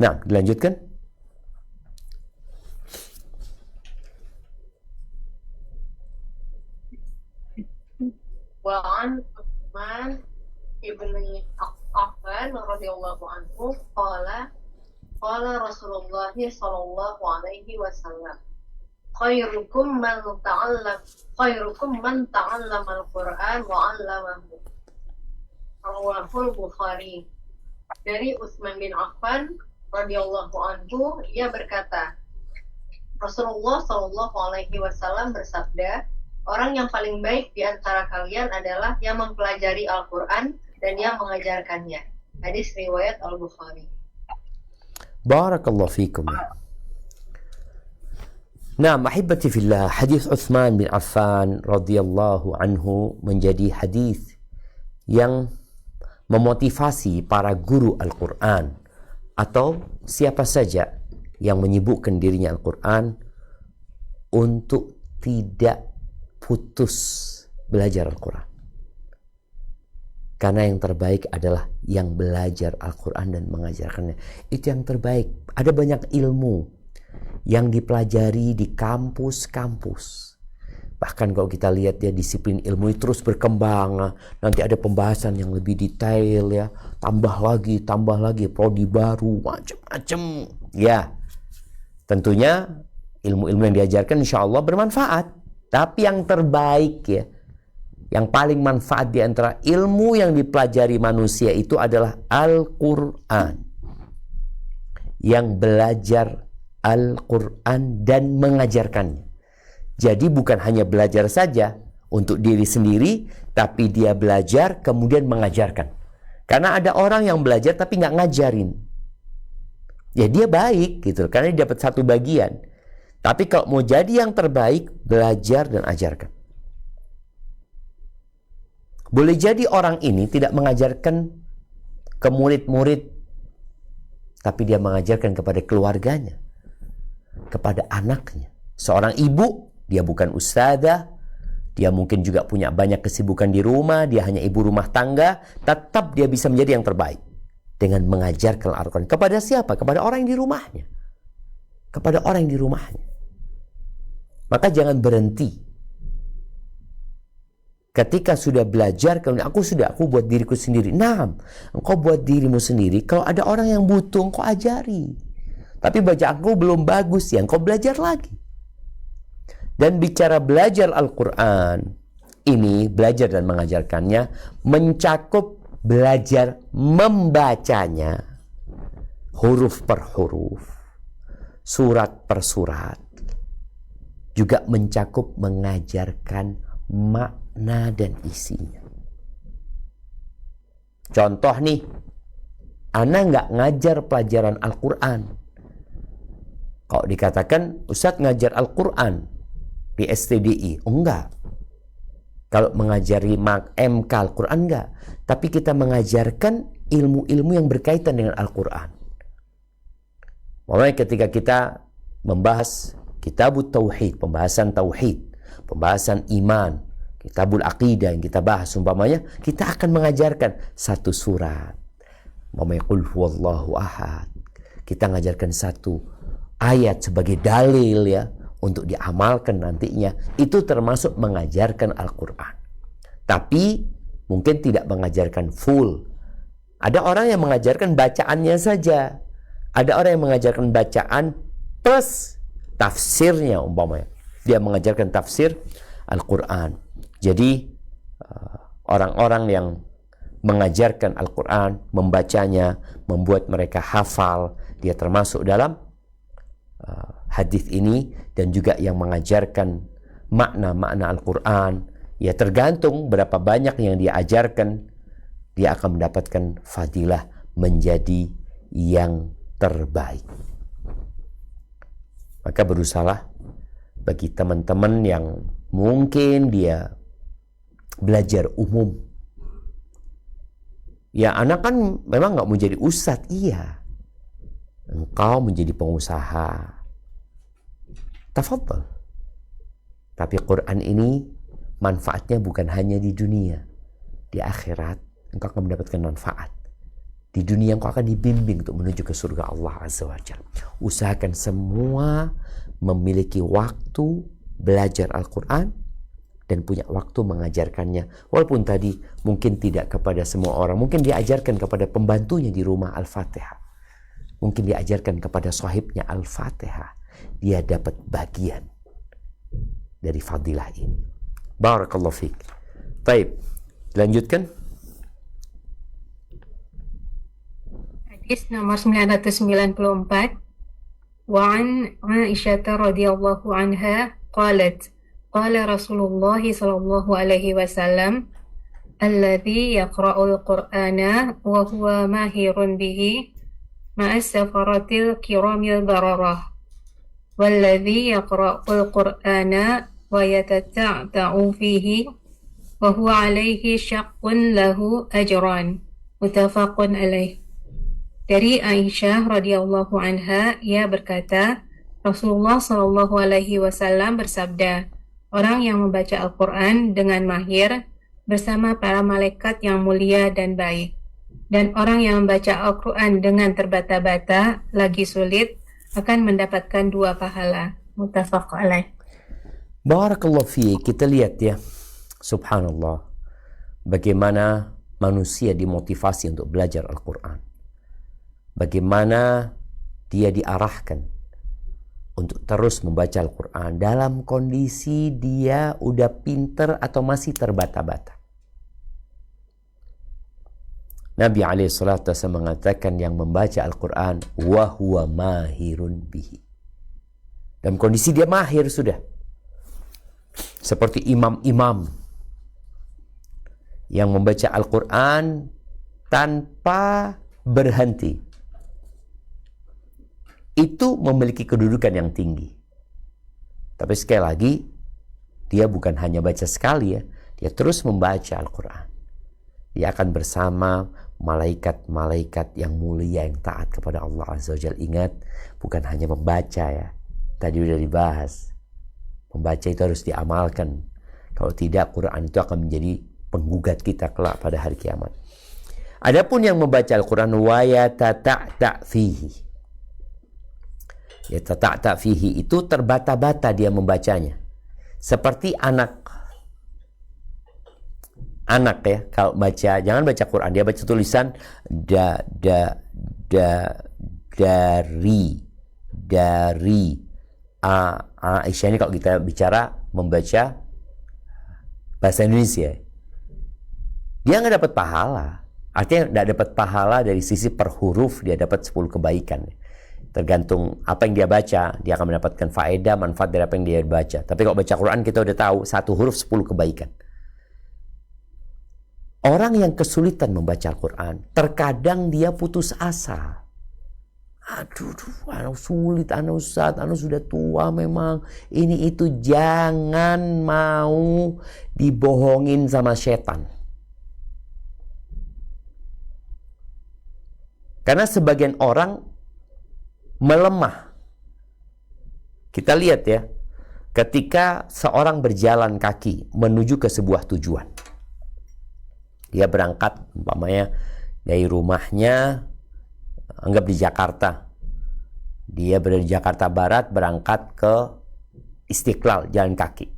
Speaker 3: Nah, dilanjutkan.
Speaker 6: Wa'an Utsman ibni Affan radhiyallahu anhu qala Rasulullah sallallahu alaihi wasallam khairukum man ta'allama al-Qur'an wa 'allamahu. Rawahul Bukhari. Dari Utsman bin Affan radhiyallahu anhu, ia berkata, Rasulullah sallallahu alaihi wasallam bersabda, orang yang paling baik di antara kalian adalah yang mempelajari Al-Quran dan yang mengajarkannya. Hadis riwayat Al-Bukhari.
Speaker 3: Barakallahu fikum. Nah, ahibati fillah, hadis Utsman bin Affan radhiyallahu anhu menjadi hadis yang memotivasi para guru Al-Quran atau siapa saja yang menyibukkan dirinya Al-Quran untuk tidak putus belajar Al-Quran. Karena yang terbaik adalah yang belajar Al-Quran dan mengajarkannya. Itu yang terbaik. Ada banyak ilmu yang dipelajari di kampus-kampus. Bahkan kalau kita lihat ya, disiplin ilmu itu terus berkembang. Nanti ada pembahasan yang lebih detail ya. Tambah lagi, prodi baru, macam-macam. Ya, tentunya ilmu-ilmu yang diajarkan insya Allah bermanfaat. Tapi yang terbaik ya, yang paling manfaat di antara ilmu yang dipelajari manusia itu adalah Al-Quran. Yang belajar Al-Quran dan mengajarkannya. Jadi bukan hanya belajar saja untuk diri sendiri, tapi dia belajar kemudian mengajarkan. Karena ada orang yang belajar tapi nggak ngajarin. Ya dia baik gitu, karena dia dapat satu bagian. Tapi kalau mau jadi yang terbaik, belajar dan ajarkan. Boleh jadi orang ini tidak mengajarkan ke murid-murid, tapi dia mengajarkan kepada keluarganya, kepada anaknya. Seorang ibu, dia bukan ustadzah, dia mungkin juga punya banyak kesibukan di rumah, dia hanya ibu rumah tangga, tetap dia bisa menjadi yang terbaik dengan mengajarkan Al-Quran. Kepada siapa? Kepada orang yang di rumahnya. Kepada orang yang di rumahnya. Maka jangan berhenti. Ketika sudah belajar, aku buat diriku sendiri. Nah, engkau buat dirimu sendiri. Kalau ada orang yang butuh, engkau ajari. Tapi bacaanku belum bagus, ya engkau belajar lagi. Dan bicara belajar Al-Quran, ini, belajar dan mengajarkannya, mencakup belajar membacanya, huruf per huruf, surat per surat, juga mencakup mengajarkan makna dan isinya. Contoh nih, ana nggak ngajar pelajaran Al-Quran. Kalau dikatakan, Ustadz ngajar Al-Quran di STDI, enggak. Kalau mengajari MK Al-Quran enggak, tapi kita mengajarkan ilmu-ilmu yang berkaitan dengan Al-Quran. Makanya ketika kita membahas Kitabut Tauhid, pembahasan Tauhid, pembahasan iman, Kitabul Aqidah yang kita bahas, umpamanya kita akan mengajarkan satu surat. Umpamanya Qul huwallahu ahad. Kita mengajarkan satu ayat sebagai dalil ya, untuk diamalkan nantinya. Itu termasuk mengajarkan Al-Quran. Tapi mungkin tidak mengajarkan full. Ada orang yang mengajarkan bacaannya saja. Ada orang yang mengajarkan bacaan plus tafsirnya umpamanya. Dia mengajarkan tafsir Al-Quran. Jadi orang-orang yang mengajarkan Al-Quran, membacanya, membuat mereka hafal, dia termasuk dalam hadis ini. Dan juga yang mengajarkan makna-makna Al-Quran, ya tergantung berapa banyak yang dia ajarkan, dia akan mendapatkan fadilah menjadi yang terbaik. Maka berusahalah bagi teman-teman yang mungkin dia belajar umum. Ya, anak kan memang nggak mau jadi ustadz, iya. Engkau menjadi pengusaha. Tafadhal. Tapi Quran ini manfaatnya bukan hanya di dunia. Di akhirat engkau akan mendapatkan manfaat. Di dunia engkau akan dibimbing untuk menuju ke surga Allah Azza wa Jalla. Usahakan semua memiliki waktu belajar Al-Quran dan punya waktu mengajarkannya. Walaupun tadi mungkin tidak kepada semua orang. Mungkin diajarkan kepada pembantunya di rumah Al-Fatihah. Mungkin diajarkan kepada sahibnya Al-Fatihah. Dia dapat bagian dari fadilah ini. Barakallahu fiik. Baik, lanjutkan.
Speaker 6: Hadis nomor 994. Wa an Aisyah radhiyallahu anha qalat qala Rasulullah sallallahu alaihi wasallam alladhi yaqra'ul Qur'ana wa huwa mahirun bihi ma'as safaratil kiramil bararah والذي يقرأ القرآن ويتتعتع فيه وهو عليه شق له أجران متفق عليه. Dari Aisyah radhiyallahu anha, ia berkata, Rasulullah Shallallahu alaihi wasallam bersabda, orang yang membaca Al-Quran dengan mahir bersama para malaikat yang mulia dan baik, dan orang yang membaca Al-Quran dengan terbata-bata lagi sulit akan mendapatkan 2 pahala. Muttafaq alaih.
Speaker 3: Barakallahu fiik. Kita lihat ya, subhanallah, bagaimana manusia dimotivasi untuk belajar Al-Quran. Bagaimana dia diarahkan untuk terus membaca Al-Quran dalam kondisi dia udah pinter atau masih terbata-bata. Nabi SAW mengatakan yang membaca Al-Quran wa huwa mahirun bihi. Dalam kondisi dia mahir sudah. Seperti imam-imam yang membaca Al-Quran tanpa berhenti. Itu memiliki kedudukan yang tinggi. Tapi sekali lagi, dia bukan hanya baca sekali ya. Dia terus membaca Al-Quran. Dia akan bersama malaikat-malaikat yang mulia yang taat kepada Allah Azza wa Jalla. Ingat, bukan hanya membaca ya. Tadi sudah dibahas. Membaca itu harus diamalkan. Kalau tidak, Quran itu akan menjadi penggugat kita kelak pada hari kiamat. Adapun yang membaca Al-Quran wa yatata'ta fihi. Yatata'ta fihi itu terbata-bata dia membacanya. Seperti anak ya, kalau baca, jangan baca Quran, dia baca tulisan dari Aisyah ini. Kalau kita bicara membaca bahasa Indonesia. Dia nggak dapat pahala. Artinya nggak dapat pahala dari sisi per huruf, dia dapat 10 kebaikan. Tergantung apa yang dia baca, dia akan mendapatkan faedah, manfaat dari apa yang dia baca. Tapi kalau baca Quran kita udah tahu, 1 huruf 10 kebaikan. Orang yang kesulitan membaca Al-Quran, terkadang dia putus asa. Aduh, anak sulit, anak Ustaz, anak sudah tua memang. Ini itu, jangan mau dibohongin sama setan. Karena sebagian orang melemah. Kita lihat ya, ketika seorang berjalan kaki menuju ke sebuah tujuan. Dia berangkat umpamanya dari rumahnya, anggap di Jakarta. Dia berada di Jakarta Barat, berangkat ke Istiqlal, jalan kaki.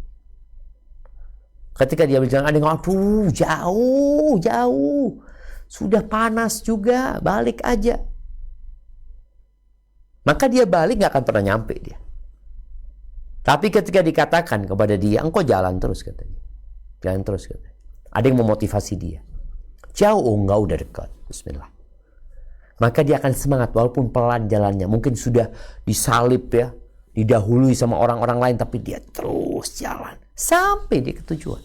Speaker 3: Ketika dia berjalan, ada yang ngomong, aduh jauh. Sudah panas juga, balik aja. Maka dia balik gak akan pernah nyampe dia. Tapi ketika dikatakan kepada dia, engkau jalan terus, kata dia. Jalan terus, kata dia. Ada yang memotivasi dia. Jauh, enggak, udah dekat. Bismillah. Maka dia akan semangat walaupun pelan jalannya. Mungkin sudah disalib ya, didahului sama orang-orang lain, tapi dia terus jalan sampai dia ke tujuan.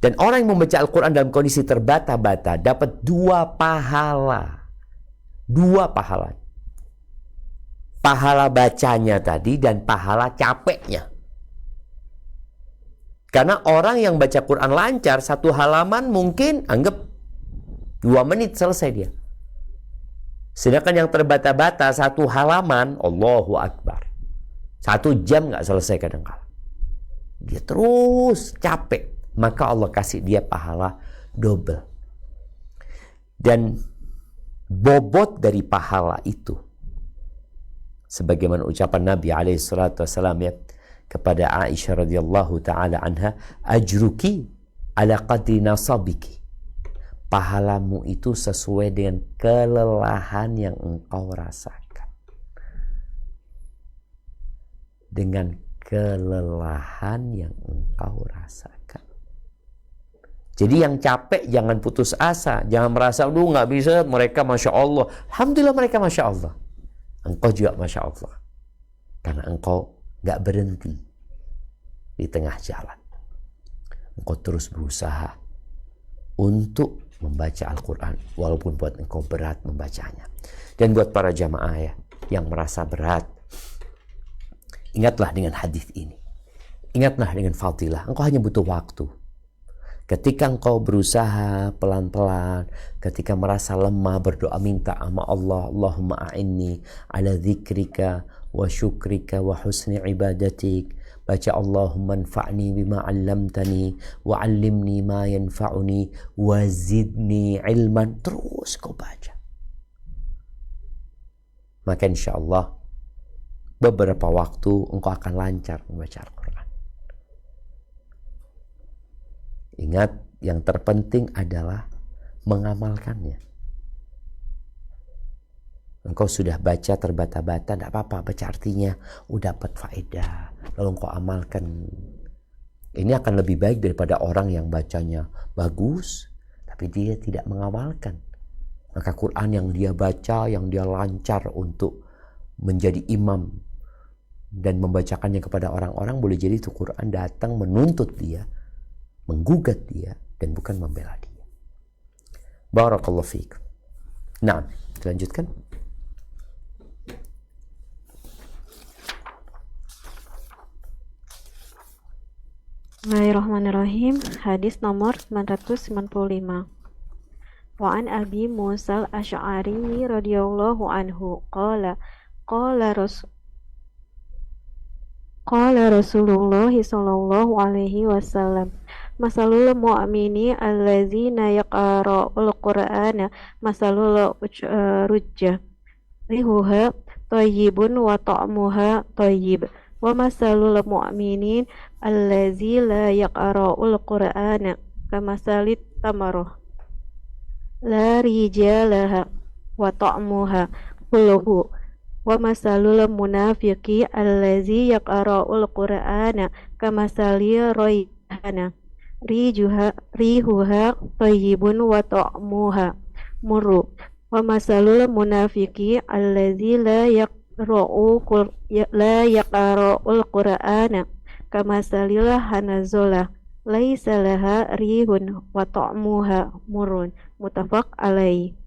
Speaker 3: Dan orang yang membaca Al-Quran dalam kondisi terbata-bata dapat 2 pahala. 2 pahala. Pahala bacanya tadi dan pahala capeknya. Karena orang yang baca Quran lancar, 1 halaman mungkin anggap 2 menit selesai dia. Sedangkan yang terbata-bata 1 halaman, Allahu Akbar, 1 jam gak selesai kadang-kala. Dia terus capek. Maka Allah kasih dia pahala double. Dan bobot dari pahala itu, sebagaimana ucapan Nabi SAW ya, kepada Aisyah radhiyallahu taala anha, ajruki ala qadri nasabiki. Pahalamu itu sesuai dengan kelelahan yang engkau rasakan. Dengan kelelahan yang engkau rasakan. Jadi yang capek jangan putus asa, jangan merasa aduh nggak bisa, mereka masya Allah. Alhamdulillah mereka masya Allah. Engkau juga masya Allah. Karena engkau nggak berhenti di tengah jalan. Engkau terus berusaha untuk membaca Al-Quran, walaupun buat engkau berat membacanya. Dan buat para jamaah ya, yang merasa berat, ingatlah dengan hadis ini. Ingatlah dengan fadilah. Engkau hanya butuh waktu. Ketika engkau berusaha pelan-pelan, ketika merasa lemah, berdoa minta sama Allah, Allahumma a'inni ala dzikrika wa syukrika wa husni ibadatik. Baca Allahumma anfa'ni bima 'allamtani wa 'allimni ma yanfa'uni wa zidni ilman. Terus kau baca. Maka insyaallah beberapa waktu engkau akan lancar membaca Al-Quran. Ingat, yang terpenting adalah mengamalkannya. Engkau sudah baca terbata-bata, tidak apa-apa, baca artinya, dapat faedah, lalu engkau amalkan. Ini akan lebih baik daripada orang yang bacanya bagus, tapi dia tidak mengamalkan. Maka Quran yang dia baca, yang dia lancar untuk menjadi imam dan membacakannya kepada orang-orang, boleh jadi itu Quran datang menuntut dia, menggugat dia, dan bukan membela dia. Barakallahu fiik. Nah, lanjutkan.
Speaker 5: Bismillahirrahmanirrahim. Hadis nomor 995. Wa an Abi Musa al-Asy'ari radhiyallahu anhu qala Rasulullah sallallahu alaihi wasallam, masalul mu'mini allazina yaqra'ul qur'ana masalul rujjah rihuha thayyibun wa ta'muha thayyib wa masalul mu'minin allazi la yaqra'ul qur'ana kamasalit tamarah la rijalaha wa ta'muha kulluhu wa masalul munafiqi allazi yaqra'ul qur'ana kamasali rayhana rihuha thayyibun wa ta'muha murru wa masalul munafiqi allazi la yaqra'ul qur'ana kamasalil hanazola laisa laha rihun wa ta'muha murrun muttafaq alaih.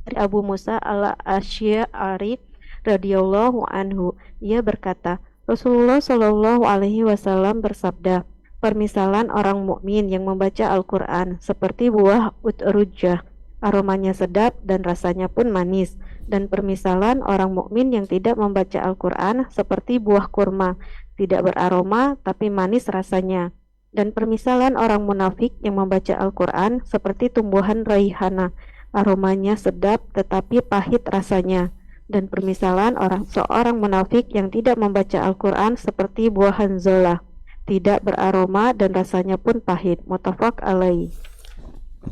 Speaker 5: Dari Abu Musa al-Asy'ari radhiyallahu anhu, ia berkata, Rasulullah Shallallahu alaihi wasallam bersabda, permisalan orang mukmin yang membaca Al-Qur'an seperti buah utrujah, aromanya sedap dan rasanya pun manis, dan permisalan orang mukmin yang tidak membaca Al-Qur'an seperti buah kurma, tidak beraroma tapi manis rasanya. Dan permisalan orang munafik yang membaca Al-Qur'an seperti tumbuhan raihana, aromanya sedap tetapi pahit rasanya. Dan permisalan seorang munafik yang tidak membaca Al-Qur'an seperti buah hanzalah, tidak beraroma dan rasanya pun pahit. Muttafaq alaih.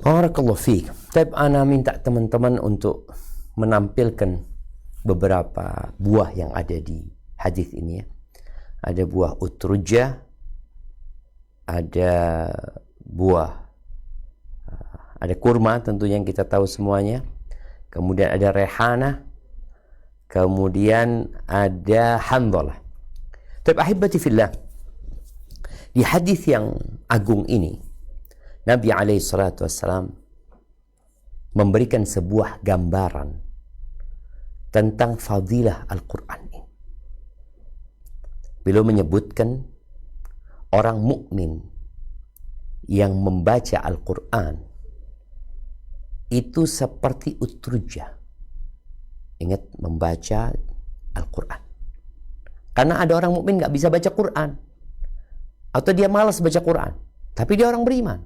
Speaker 3: Barakallahu fiik. Tapi ana minta teman-teman untuk menampilkan beberapa buah yang ada di hadis ini ya. Ada buah utrujah, ada buah, ada kurma tentunya yang kita tahu semuanya. Kemudian ada rehana, kemudian ada hanzalah. Tapi ahibati fillah, di hadis yang agung ini Nabi alaihi salatu wassalam memberikan sebuah gambaran tentang fadilah Al-Quran ini. Beliau menyebutkan orang mukmin yang membaca Al-Quran itu seperti utrujah. Ingat, membaca Al-Quran. Karena ada orang mukmin gak bisa baca Quran, atau dia malas baca Quran, tapi dia orang beriman.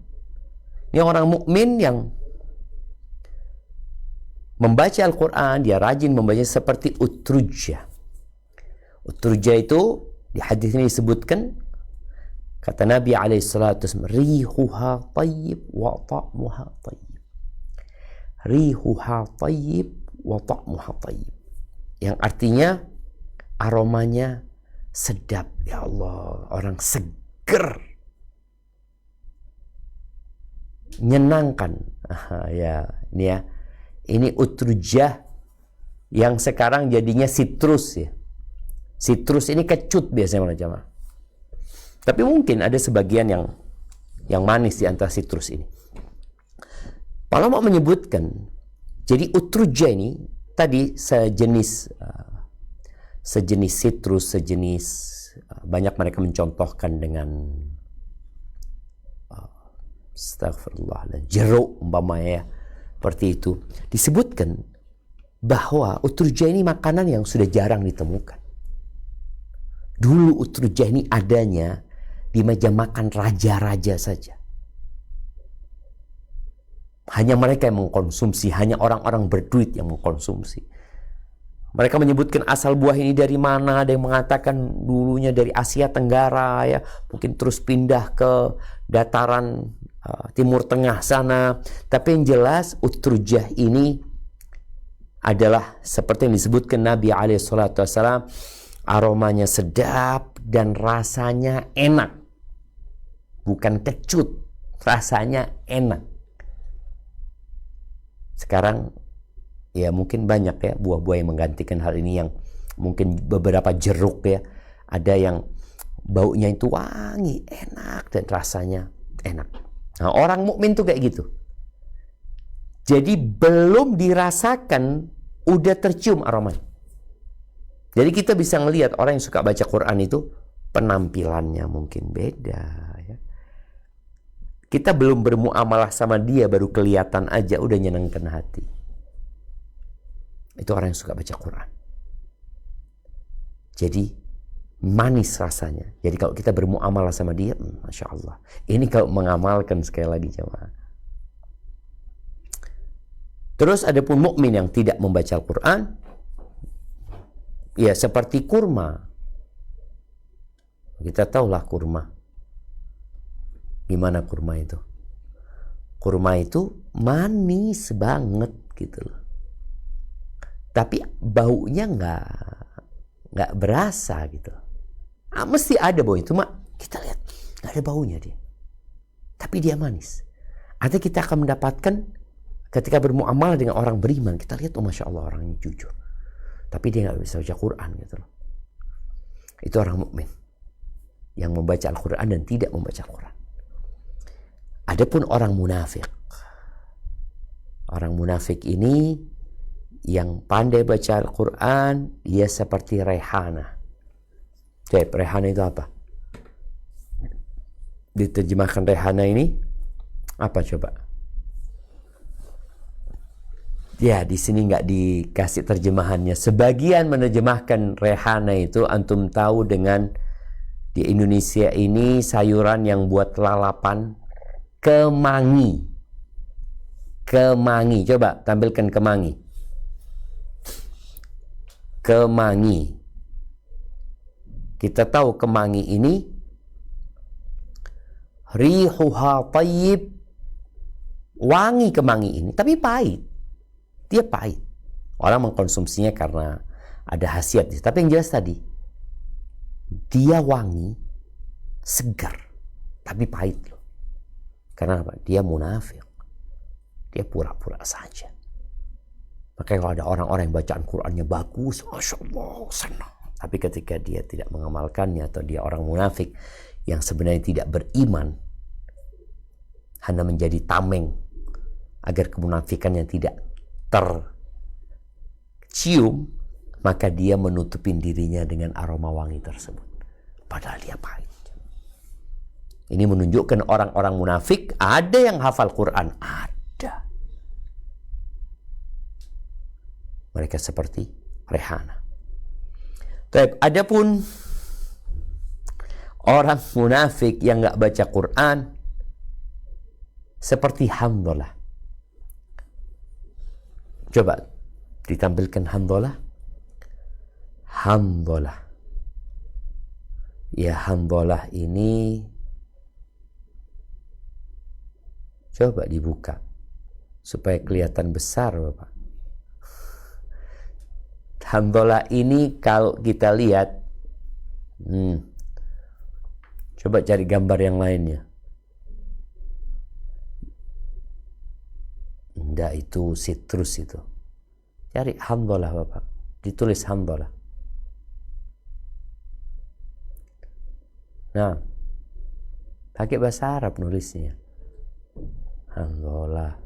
Speaker 3: Ini orang mukmin yang membaca Al-Quran, dia rajin membaca seperti utrujah. Utrujah itu di hadis ini disebutkan, kata Nabi SAW, rihuha tayyib wa ta'muha tayyib. Rihuha tayyib wa ta'muha tayyib. Yang artinya aromanya sedap. Ya Allah, orang seger, menyenangkan. Ya, ini ya. Ini utrujah yang sekarang jadinya sitrus ya. Sitrus ini kecut biasanya mana jamaah. Tapi mungkin ada sebagian yang manis di antara sitrus ini. Kalau mau menyebutkan, jadi utrujah ini tadi sejenis sitrus, sejenis banyak mereka mencontohkan dengan astagfirullah, jeruk umpamanya ya, seperti itu. Disebutkan bahwa utrujah ini makanan yang sudah jarang ditemukan. Dulu utrujah ini adanya di meja makan raja-raja saja. Hanya mereka yang mengkonsumsi, hanya orang-orang berduit yang mengkonsumsi. Mereka menyebutkan asal buah ini dari mana, ada yang mengatakan dulunya dari Asia Tenggara ya, mungkin terus pindah ke dataran Timur Tengah sana. Tapi yang jelas utrujah ini adalah seperti yang disebutkan Nabi SAW, aromanya sedap dan rasanya enak. Bukan kecut, rasanya enak. Sekarang ya mungkin banyak ya buah-buah yang menggantikan hal ini, yang mungkin beberapa jeruk ya, ada yang baunya itu wangi, enak, dan rasanya enak. Nah, orang mukmin tuh kayak gitu. Jadi belum dirasakan udah tercium aromanya. Jadi kita bisa ngelihat orang yang suka baca Quran itu penampilannya mungkin beda ya. Kita belum bermuamalah sama dia, baru kelihatan aja udah nyenengkan hati. Itu orang yang suka baca Quran. Jadi manis rasanya. Jadi kalau kita bermuamalah sama dia, Masya Allah. Ini kalau mengamalkan, sekali lagi jemaah. Terus ada pun mukmin yang tidak membaca Al-Quran, ya seperti kurma. Kita tahulah kurma. Gimana kurma itu? Kurma itu manis banget gitu loh. Tapi baunya nggak berasa gitu. Mesti ada baunya, cuma kita lihat nggak ada baunya dia. tapi dia manis. Artinya kita akan mendapatkan ketika bermuamalah dengan orang beriman, kita lihat, oh Masya Allah orangnya jujur, tapi dia nggak bisa baca Quran gitu loh. Itu orang mukmin yang membaca Al-Quran dan tidak membaca Al-Quran. Adapun orang munafik, orang munafik ini yang pandai baca Al-Quran, dia seperti rehana. Jadi rehana itu apa? Diterjemahkan rehana ini apa coba? Ya, di sini nggak dikasih terjemahannya. Sebagian menerjemahkan rehana itu, antum tahu dengan di Indonesia ini sayuran yang buat lalapan, kemangi. Kemangi, coba tampilkan kemangi. Kemangi. Kita tahu kemangi ini rihuha tayyib, wangi kemangi ini, tapi pahit. Dia pahit. Orang mengkonsumsinya karena ada khasiat. Tapi yang jelas tadi, dia wangi, segar, tapi pahit loh. Karena apa? Dia munafik. Dia pura-pura saja. Makanya kalau ada orang-orang yang bacaan Qur'annya bagus, Masya Allah, senang. Tapi ketika dia tidak mengamalkannya, atau dia orang munafik yang sebenarnya tidak beriman, hanya menjadi tameng agar kemunafikannya tidak tercium, maka dia menutupin dirinya dengan aroma wangi tersebut. Padahal dia pahit. Ini menunjukkan orang-orang munafik, ada yang hafal Quran, ada. Mereka seperti rehana. Baik, adapun orang munafik yang nggak baca Quran, seperti Hanzalah. Coba ditampilkan Hanzalah. Hanzalah. Ya, Hanzalah ini coba dibuka supaya kelihatan besar, Bapak. Hanzalah ini kalau kita lihat, coba cari gambar yang lainnya. Enggak, itu sitrus itu. Cari Hanzalah, Bapak. Ditulis Hanzalah. Nah, pakai bahasa Arab nulisnya. Hanzalah.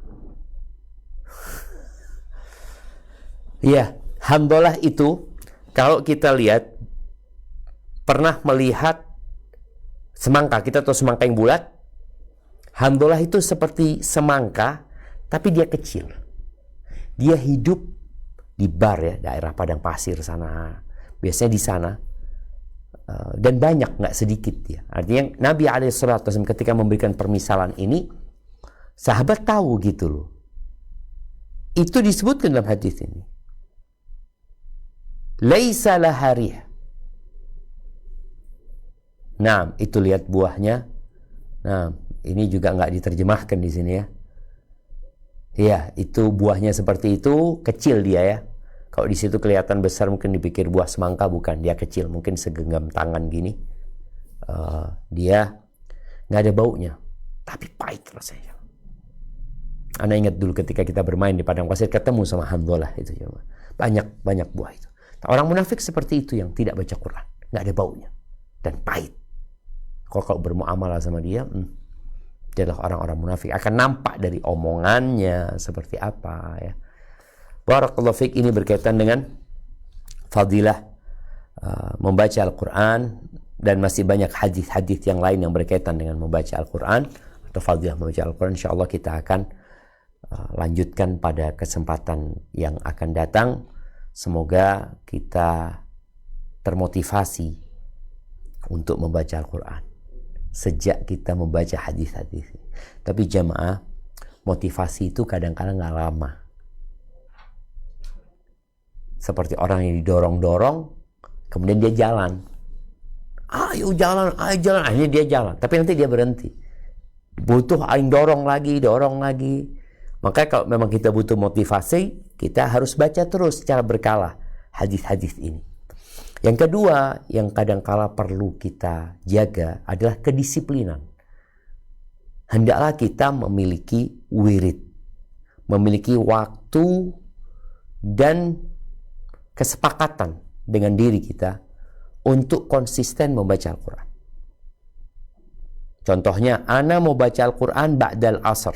Speaker 3: Iya, Hanzalah itu kalau kita lihat, pernah melihat semangka, kita tahu semangka yang bulat. Hanzalah itu seperti semangka, tapi dia kecil. Dia hidup di bar ya, daerah padang pasir sana. Biasanya di sana. Dan banyak, nggak sedikit dia. Artinya Nabi SAW ketika memberikan permisalan ini, sahabat tahu gitu loh. Itu disebutkan dalam hadis ini. Laisa laha rih. Nah, itu lihat buahnya. Nah, ini juga nggak diterjemahkan di sini ya. Iya, itu buahnya seperti itu, kecil dia ya. Kalau di situ kelihatan besar, mungkin dipikir buah semangka, bukan. Dia kecil, mungkin segenggam tangan gini. Dia nggak ada baunya, tapi pahit rasanya. Anda ingat dulu ketika kita bermain di padang pasir, ketemu sama Hanzalah itu, banyak buah itu. Orang munafik seperti itu yang tidak baca Quran, nggak ada baunya dan pahit. Kalau bermuamalah sama dia, dia adalah orang-orang munafik. Akan nampak dari omongannya seperti apa ya. Barakallahu fiik, ini berkaitan dengan fadilah membaca Al-Quran, dan masih banyak hadis-hadis yang lain yang berkaitan dengan membaca Al-Quran atau fadilah membaca Al-Quran. InsyaAllah kita akan lanjutkan pada kesempatan yang akan datang. Semoga kita termotivasi untuk membaca Al-Quran sejak kita membaca hadis-hadis. Tapi jamaah, motivasi itu kadang-kadang gak lama. Seperti orang yang didorong-dorong, kemudian dia jalan. Ayo jalan. Akhirnya dia jalan. Tapi nanti dia berhenti. Butuh yang dorong lagi. Maka kalau memang kita butuh motivasi, kita harus baca terus secara berkala hadis-hadis ini. Yang kedua, yang kadang-kala perlu kita jaga adalah kedisiplinan. hendaklah kita memiliki wirid, memiliki waktu dan kesepakatan dengan diri kita untuk konsisten membaca Al-Quran. Contohnya, ana mau baca Al-Quran ba'dal asr.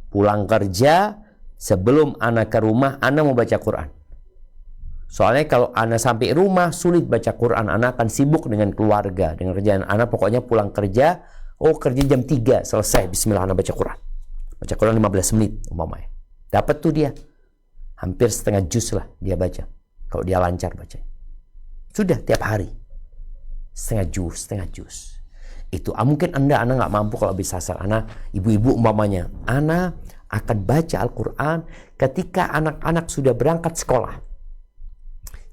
Speaker 3: Pulang kerja, sebelum ana ke rumah, ana mau baca Quran. Soalnya kalau ana sampai rumah, sulit baca Quran. Ana akan sibuk dengan keluarga, dengan kerjaan. Ana pokoknya pulang kerja, kerja jam 3, selesai. Bismillah, ana baca Quran. Baca Quran 15 menit, umpamanya. Dapat tuh dia. Hampir setengah juz lah dia baca. Kalau dia lancar baca. Sudah tiap hari. Setengah juz. Itu mungkin anda nggak mampu kalau bisa asal ibu-ibu umpamanya ana akan baca Al-Quran ketika anak-anak sudah berangkat sekolah.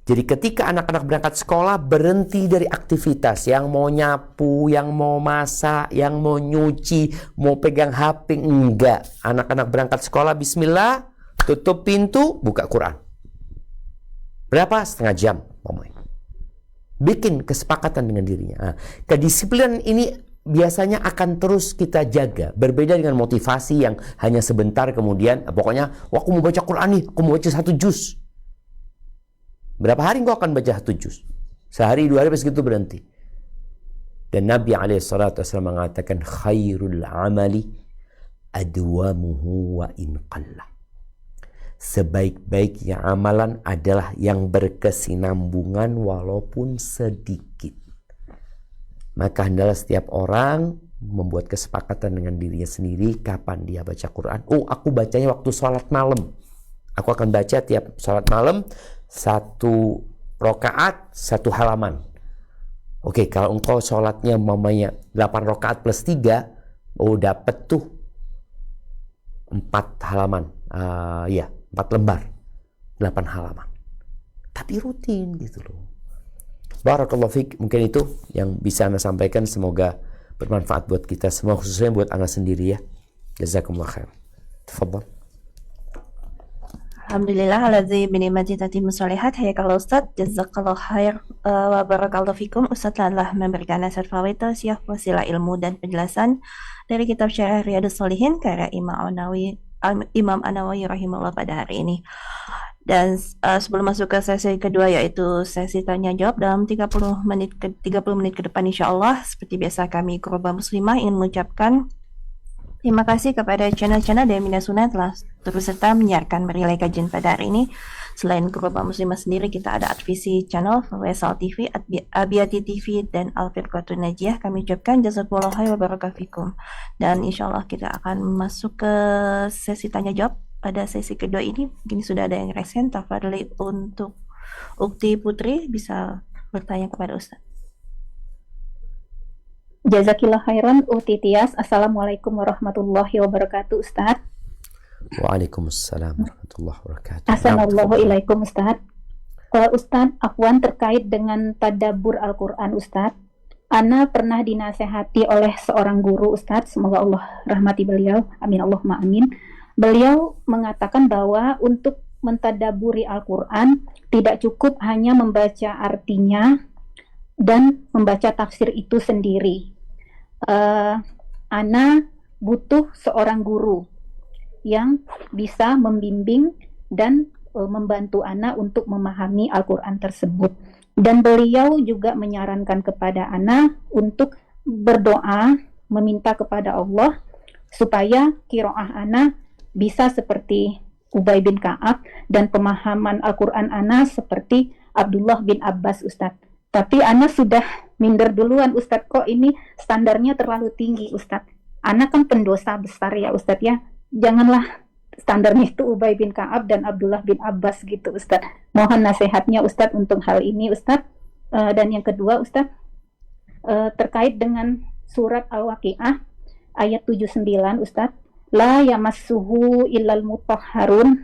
Speaker 3: Jadi ketika anak-anak berangkat sekolah, berhenti dari aktivitas, yang mau nyapu, yang mau masak, yang mau nyuci, mau pegang HP, enggak. Anak-anak berangkat sekolah, bismillah, tutup pintu, buka Quran. Berapa? Setengah jam umpamanya. Bikin kesepakatan dengan dirinya. Nah, kedisiplinan ini biasanya akan terus kita jaga. Berbeda dengan motivasi yang hanya sebentar kemudian, pokoknya, aku mau baca Quran nih, aku mau baca 1 juz. Berapa hari engkau akan baca 1 juz? Sehari, 2 hari, pas gitu berhenti. Dan Nabi SAW mengatakan, khairul amali adwamuhu wa in qalla. Sebaik-baiknya amalan adalah yang berkesinambungan walaupun sedikit. Maka hendaklah setiap orang membuat kesepakatan dengan dirinya sendiri kapan dia baca Quran. Aku bacanya waktu sholat malam. Aku akan baca tiap sholat malam 1 rakaat 1 halaman. Oke, kalau engkau sholatnya mamanya 8 rakaat plus 3, dapat tuh 4 halaman. 4 lembar, 8 halaman. Tapi rutin gitu loh. Barakallahu fiik. Mungkin itu yang bisa Anda sampaikan. Semoga bermanfaat buat kita semua, khususnya buat Anda sendiri ya. Jazakumullah khair. Tafadhal.
Speaker 1: Alhamdulillah aladzi binikmati tatimmu sholihat. Hayakallah Ustaz, jazakallah khair wa barakallahu fikum. Ustaz telah memberikan nasihat fawaid, tausiah, wasilah ilmu dan penjelasan dari kitab Syarah Riyadhus Shalihin karya Imam An-Nawawi rahimahullah pada hari ini. Dan sebelum masuk ke sesi kedua, yaitu sesi tanya jawab dalam 30 menit ke depan insyaallah, seperti biasa kami Ghuraba Muslimah ingin mengucapkan terima kasih kepada channel-channel dari Mina Sunnah telah turut serta menyiarkan relay kajian pada hari ini. Selain Ghuraba Muslimah sendiri, kita ada Advisi Channel, Faisal TV, Abiyati TV, dan Al-Firqatun Najiyah. Kami ucapkan jazakumullah khair wa barakatuh fikum. Dan insyaallah kita akan masuk ke sesi tanya jawab pada sesi kedua ini. Mungkin sudah ada yang resen. Tafadhali untuk Ukti Putri bisa bertanya kepada Ustaz.
Speaker 7: Jazakillah khairan Uti Tias. Assalamualaikum warahmatullahi wabarakatuh Ustaz.
Speaker 3: Waalaikumsalam warahmatullahi wabarakatuh.
Speaker 7: Assalamualaikum Ustaz. Ustaz, afwan terkait dengan tadabbur Al-Quran Ustaz. Ana pernah dinasehati oleh seorang guru Ustaz, semoga Allah rahmati beliau, amin Allahumma amin. Beliau mengatakan bahwa untuk mentadaburi Al-Quran tidak cukup hanya membaca artinya dan membaca tafsir itu sendiri. Ana butuh seorang guru yang bisa membimbing dan membantu Ana untuk memahami Al-Quran tersebut. Dan beliau juga menyarankan kepada Ana untuk berdoa, meminta kepada Allah supaya qiraah Ana bisa seperti Ubay bin Ka'ab dan pemahaman Al-Quran Ana seperti Abdullah bin Abbas Ustadz. Tapi Ana sudah minder duluan Ustadz, kok ini standarnya terlalu tinggi Ustadz. Ana kan pendosa besar ya Ustadz ya. Janganlah standarnya itu Ubay bin Ka'ab dan Abdullah bin Abbas gitu Ustadz. Mohon nasihatnya Ustadz untuk hal ini Ustadz. Dan yang kedua Ustadz, terkait dengan surat Al-Waqi'ah ayat 79 Ustadz. La yamassuhu illal mutahharun.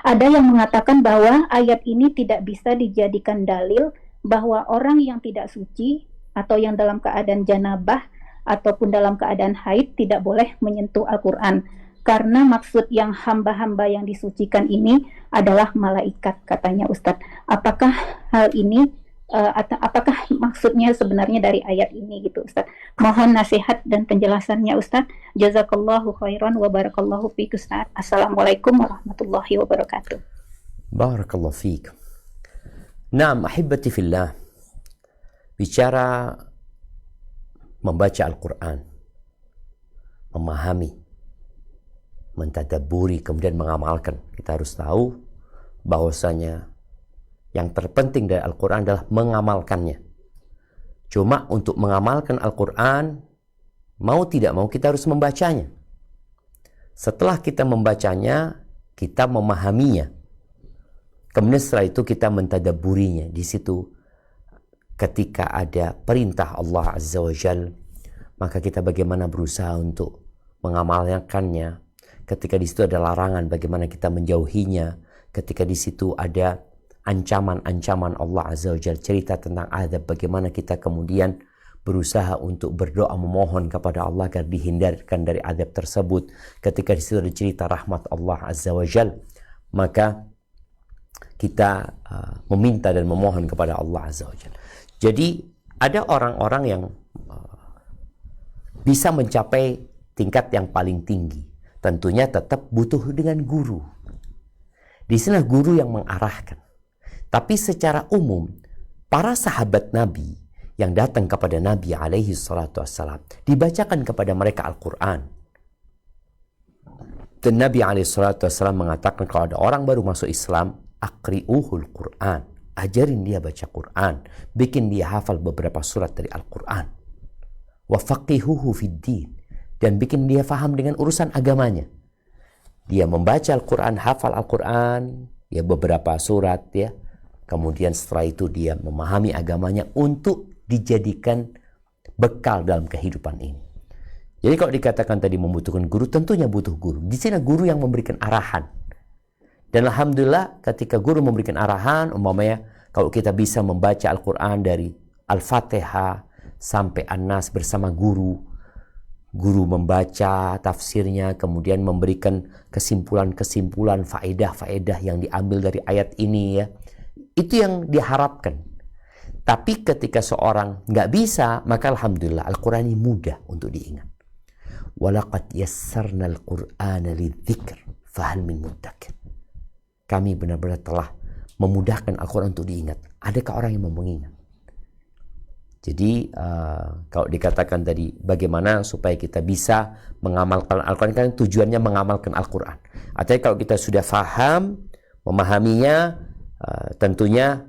Speaker 7: Ada yang mengatakan bahwa ayat ini tidak bisa dijadikan dalil bahwa orang yang tidak suci atau yang dalam keadaan janabah ataupun dalam keadaan haid tidak boleh menyentuh Al-Quran, karena maksud yang hamba-hamba yang disucikan ini adalah malaikat, katanya Ustadz. Apakah hal ini apakah maksudnya sebenarnya dari ayat ini gitu Ustaz. Mohon nasihat dan penjelasannya Ustaz. Jazakallahu khairan wa barakallahu fiik Ustaz. Assalamualaikum warahmatullahi wabarakatuh.
Speaker 3: Barakallahu fiik. Naam, ahibati fillah. Bicara membaca Al-Quran, memahami, mentadabburi, kemudian mengamalkan. Kita harus tahu bahwasanya yang terpenting dari Al-Quran adalah mengamalkannya. Cuma untuk mengamalkan Al-Quran, mau tidak mau kita harus membacanya. Setelah kita membacanya, kita memahaminya. Kemudian setelah itu kita mentadabburinya. Di situ ketika ada perintah Allah Azza wa Jal, maka kita bagaimana berusaha untuk mengamalkannya. Ketika di situ ada larangan, bagaimana kita menjauhinya. Ketika di situ ada ancaman-ancaman Allah Azza wa Jal, cerita tentang azab, bagaimana kita kemudian berusaha untuk berdoa memohon kepada Allah agar dihindarkan dari azab tersebut. Ketika di situ ada cerita rahmat Allah Azza wa Jal, maka kita meminta dan memohon kepada Allah Azza wa Jal. Jadi ada orang-orang yang bisa mencapai tingkat yang paling tinggi. Tentunya tetap butuh dengan guru. Di sana guru yang mengarahkan. Tapi secara umum, para sahabat Nabi yang datang kepada Nabi alaihi salatu wassalam, dibacakan kepada mereka Al-Quran. Dan Nabi alaihi salatu wassalam mengatakan kalau ada orang baru masuk Islam, aqri'uhul Quran. Ajarin dia baca Quran. Bikin dia hafal beberapa surat dari Al-Quran. Wa faqihuhu fid din. Dan bikin dia faham dengan urusan agamanya. Dia membaca Al-Quran, hafal Al-Quran, ya beberapa surat ya. Kemudian setelah itu dia memahami agamanya untuk dijadikan bekal dalam kehidupan ini. Jadi kalau dikatakan tadi membutuhkan guru, tentunya butuh guru. Di sini guru yang memberikan arahan. Dan alhamdulillah ketika guru memberikan arahan, umpamanya kalau kita bisa membaca Al-Quran dari Al-Fatihah sampai An-Nas bersama guru, guru membaca tafsirnya, kemudian memberikan kesimpulan-kesimpulan, faedah-faedah yang diambil dari ayat ini ya. Itu yang diharapkan. Tapi ketika seorang nggak bisa, maka alhamdulillah Al-Quran ini mudah untuk diingat. Walaqad yassarna al-Qur'ana lidzikr fahal min muddakir. Kami benar-benar telah memudahkan Al-Quran untuk diingat. Adakah orang yang mau mengingat? Jadi kalau dikatakan tadi bagaimana supaya kita bisa mengamalkan Al-Quran, kan tujuannya mengamalkan Al-Quran. Artinya kalau kita sudah faham, memahaminya, tentunya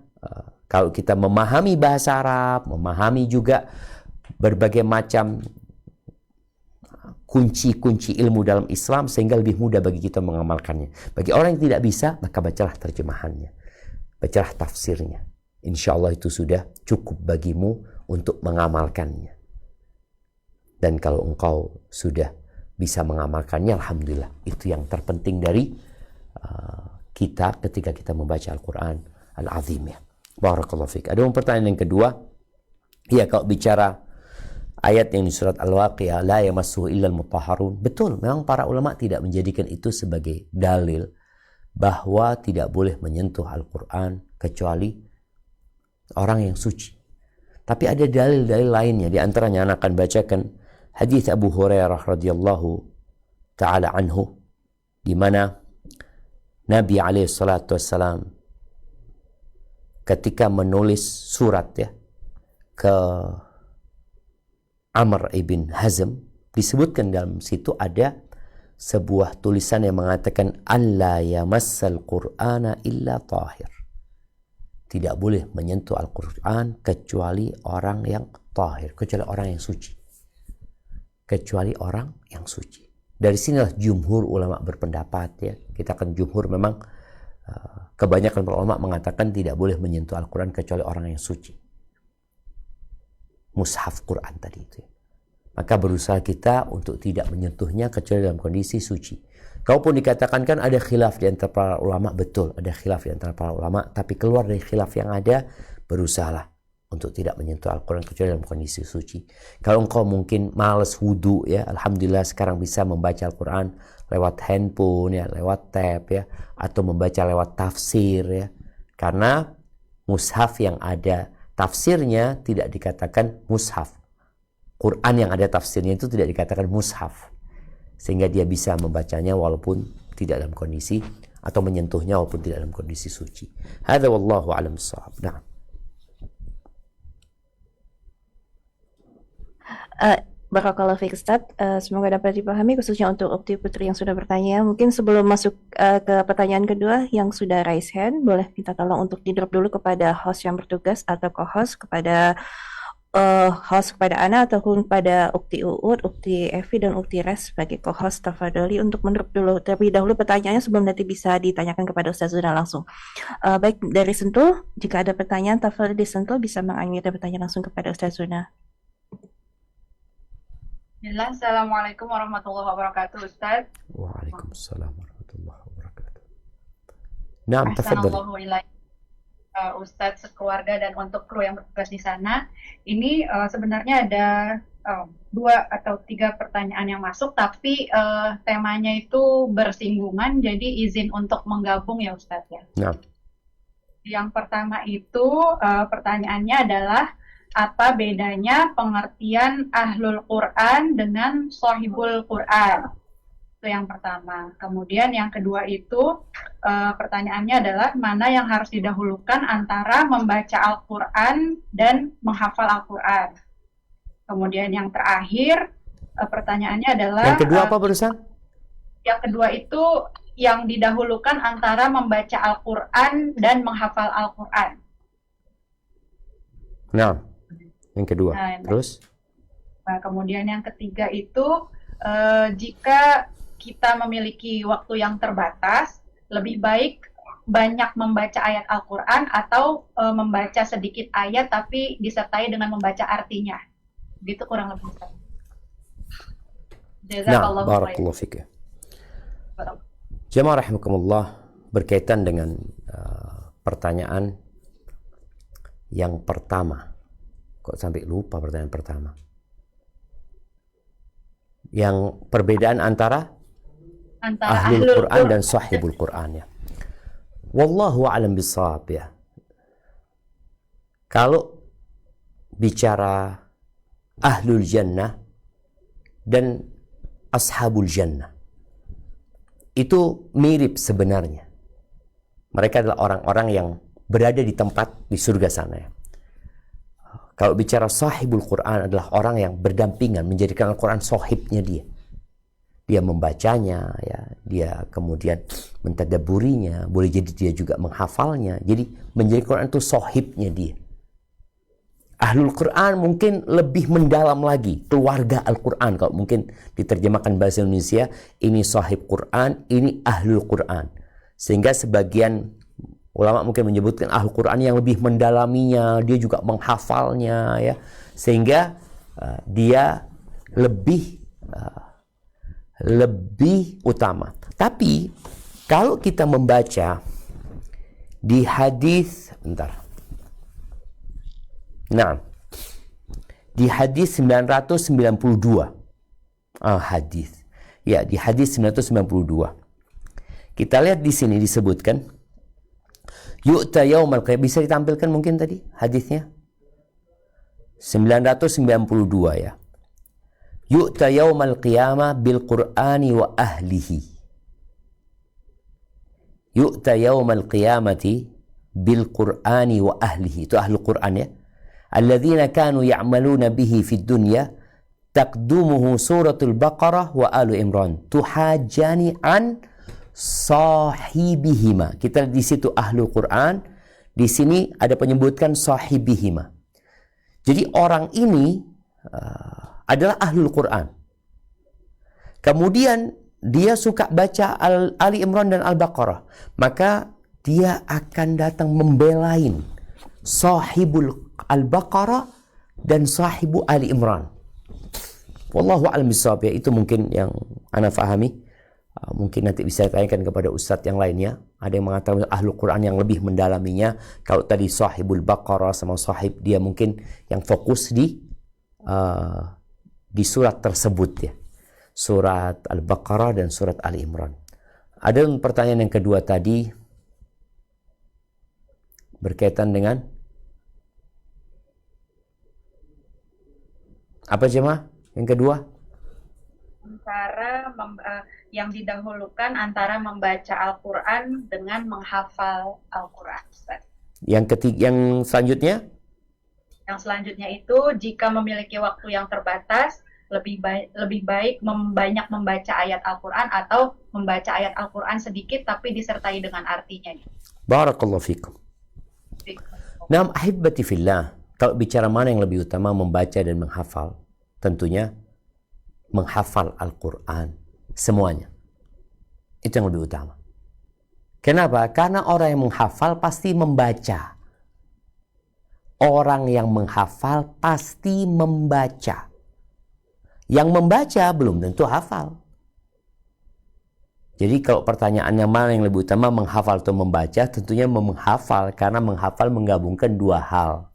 Speaker 3: kalau kita memahami bahasa Arab, memahami juga berbagai macam kunci-kunci ilmu dalam Islam sehingga lebih mudah bagi kita mengamalkannya. Bagi orang yang tidak bisa, maka bacalah terjemahannya. Bacalah tafsirnya. Insya Allah itu sudah cukup bagimu untuk mengamalkannya. Dan kalau engkau sudah bisa mengamalkannya, alhamdulillah. Itu yang terpenting dari kita ketika kita membaca Al-Quran Al-Azim ya. Barakallahu fiik. Ada pertanyaan yang kedua. Ya, kalau bicara ayat yang di surat Al-Waqiah, la yamassuhu illal mutahharun. Betul, memang para ulama tidak menjadikan itu sebagai dalil bahwa tidak boleh menyentuh Al-Quran kecuali orang yang suci. Tapi ada dalil-dalil lainnya. Di antaranya anak akan bacakan hadis Abu Hurairah radhiyallahu taala anhu, di mana Nabi alaihi salatu wassalam ketika menulis surat ya ke Amr ibn Hazm, disebutkan dalam situ ada sebuah tulisan yang mengatakan alla yamassal qur'ana illa tahir. Tidak boleh menyentuh Al-Quran kecuali orang yang tahir, kecuali orang yang suci. Kecuali orang yang suci. Dari sinilah jumhur ulama berpendapat ya. Kita kan jumhur memang kebanyakan ulama mengatakan tidak boleh menyentuh Al-Quran kecuali orang yang suci. Mushaf Quran tadi itu. Maka berusaha kita untuk tidak menyentuhnya kecuali dalam kondisi suci. Kalaupun dikatakan kan ada khilaf di antara para ulama, betul ada khilaf di antara para ulama, tapi keluar dari khilaf yang ada, berusahalah untuk tidak menyentuh Al-Quran kecuali dalam kondisi suci. Kalau engkau mungkin malas wudu ya, alhamdulillah sekarang bisa membaca Al-Quran lewat handphone ya, lewat tab ya, atau membaca lewat tafsir ya. Karena mushaf yang ada tafsirnya tidak dikatakan mushaf. Quran yang ada tafsirnya itu tidak dikatakan mushaf. Sehingga dia bisa membacanya walaupun tidak dalam kondisi, atau menyentuhnya walaupun tidak dalam kondisi suci. Hadza wallahu a'lam bissawab. Nah.
Speaker 1: Barakallahu fiik Ustaz. Semoga dapat dipahami khususnya untuk Ukti Putri yang sudah bertanya. Mungkin sebelum masuk ke pertanyaan kedua yang sudah raise hand, boleh minta tolong untuk di drop dulu kepada host yang bertugas atau co-host, kepada host, kepada Ana ataupun pada Ukti Uud, Ukti Evi dan Ukti Res sebagai co-host. Tafadholi untuk mendrop dulu terlebih dahulu pertanyaannya sebelum nanti bisa ditanyakan kepada Ustaz Zuna langsung. Baik, dari Sentul, jika ada pertanyaan tafadholi di Sentul bisa mengunmute dan bertanya langsung kepada Ustaz Zuna.
Speaker 8: Bismillah, Assalamualaikum warahmatullahi wabarakatuh, Ustaz.
Speaker 3: Waalaikumsalam warahmatullahi wabarakatuh. Naam, tafadhal.
Speaker 8: Ahsanallahu ilaik, Ustaz sekeluarga dan untuk kru yang bertugas di sana. Ini sebenarnya ada 2 atau 3 pertanyaan yang masuk, tapi temanya itu bersinggungan, jadi izin untuk menggabung ya Ustaz ya.
Speaker 3: Naam.
Speaker 8: Yang pertama itu pertanyaannya adalah, apa bedanya pengertian ahlul Quran dengan sohibul Quran? Itu yang pertama. Kemudian yang kedua itu pertanyaannya adalah mana yang harus didahulukan antara membaca Al-Quran dan menghafal Al-Quran. Kemudian yang terakhir pertanyaannya adalah,
Speaker 3: yang kedua apa barusan?
Speaker 8: Yang kedua itu yang didahulukan antara membaca Al-Quran dan menghafal Al-Quran.
Speaker 3: Nah, yang kedua. Terus?
Speaker 8: Nah, kemudian yang ketiga itu jika kita memiliki waktu yang terbatas, lebih baik banyak membaca ayat Al-Quran atau membaca sedikit ayat tapi disertai dengan membaca artinya. Gitu kurang lebih.
Speaker 3: Nah, barakallahu fiik. Jamaah rahimakumullah, berkaitan dengan pertanyaan yang pertama. Kok sampai lupa pertanyaan pertama? Yang perbedaan antara ahlul Quran dan sahibul Quran ya. Wallahu a'lam bishawab ya. Kalau bicara ahlul jannah dan ashabul jannah, itu mirip sebenarnya. Mereka adalah orang-orang yang berada di tempat di surga sana ya. Kalau bicara sahibul Quran adalah orang yang berdampingan, menjadikan Al-Quran sahibnya dia. Dia membacanya, ya, dia kemudian mentadaburinya, boleh jadi dia juga menghafalnya. Jadi menjadi Quran itu sahibnya dia. Ahlul Quran mungkin lebih mendalam lagi, keluarga Al-Quran. Kalau mungkin diterjemahkan bahasa Indonesia, ini sahib Quran, ini ahlul Quran. Sehingga sebagian ulama mungkin menyebutkan ahlul Quran yang lebih mendalaminya, dia juga menghafalnya, ya, sehingga dia lebih utama. Tapi kalau kita membaca di hadis, di hadis 992, hadis, ya, di hadis 992, kita lihat di sini disebutkan. Yu'ta yaumal qiyamah, bisa ditampilkan mungkin tadi hadisnya 992 ya. Yu'ta yaumal qiyamah bil Qur'ani wa ahlihi. Yu'ta yaumal qiyamati bil Qur'ani wa ahlihi. Itu ahlul Qur'an ya. Alladzina kanu ya'maluna bihi fid dunya taqdumuhu suratul Baqarah wa Alu Imran. Tuhajani an sahibihima. Kita di situ ahlul Quran, di sini ada penyebutkan sahibihima. Jadi orang ini adalah ahlul Quran. Kemudian dia suka baca Ali Imran dan Al-Baqarah, maka dia akan datang membelain sahibul Al-Baqarah dan sahibu Ali Imran. Wallahu a'lam bishawab ya. Itu mungkin yang ana fahami. Mungkin nanti bisa tanyakan kepada ustadz yang lainnya. Ada yang mengatakan ahlul Quran yang lebih mendalaminya. Kalau tadi sahibul Baqarah sama sahib, dia mungkin yang fokus di surat tersebut ya. Surat Al-Baqarah dan surat Ali Imran. Ada pertanyaan yang kedua tadi berkaitan dengan Apa jemaah? Yang kedua?
Speaker 8: Yang didahulukan antara membaca Al-Quran dengan menghafal Al-Quran, Ustaz.
Speaker 3: Yang selanjutnya?
Speaker 8: Yang selanjutnya itu jika memiliki waktu yang terbatas, lebih baik banyak membaca ayat Al-Quran atau membaca ayat Al-Quran sedikit tapi disertai dengan artinya.
Speaker 3: Barakallahu fikum. Naam ahibbati fillah. Kalau bicara mana yang lebih utama, membaca dan menghafal, tentunya menghafal Al-Quran semuanya. Itu yang lebih utama. Kenapa? Karena orang yang menghafal pasti membaca. Orang yang menghafal pasti membaca. Yang membaca belum tentu hafal. Jadi kalau pertanyaannya mana yang lebih utama, menghafal atau membaca, tentunya menghafal, karena menghafal menggabungkan dua hal.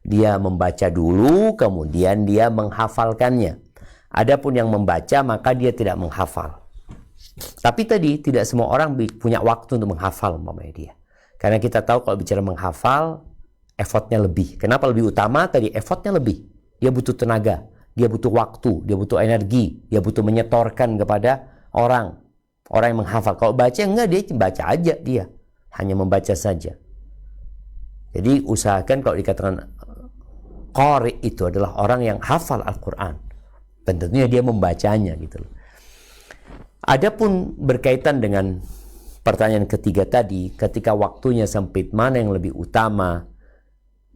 Speaker 3: Dia membaca dulu, kemudian dia menghafalkannya. Adapun yang membaca, maka dia tidak menghafal. Tapi tadi, tidak semua orang punya waktu untuk menghafal, umpamanya dia. Karena kita tahu kalau bicara menghafal, effortnya lebih. Kenapa lebih utama? Tadi effortnya lebih. Dia butuh tenaga, dia butuh waktu, dia butuh energi, dia butuh menyetorkan kepada orang yang menghafal. Kalau baca enggak, dia baca aja, dia hanya membaca saja. Jadi usahakan kalau dikatakan qari itu adalah orang yang hafal Al-Quran, dan tentunya dia membacanya gitu. Adapun berkaitan dengan pertanyaan ketiga tadi, ketika waktunya sempit, mana yang lebih utama,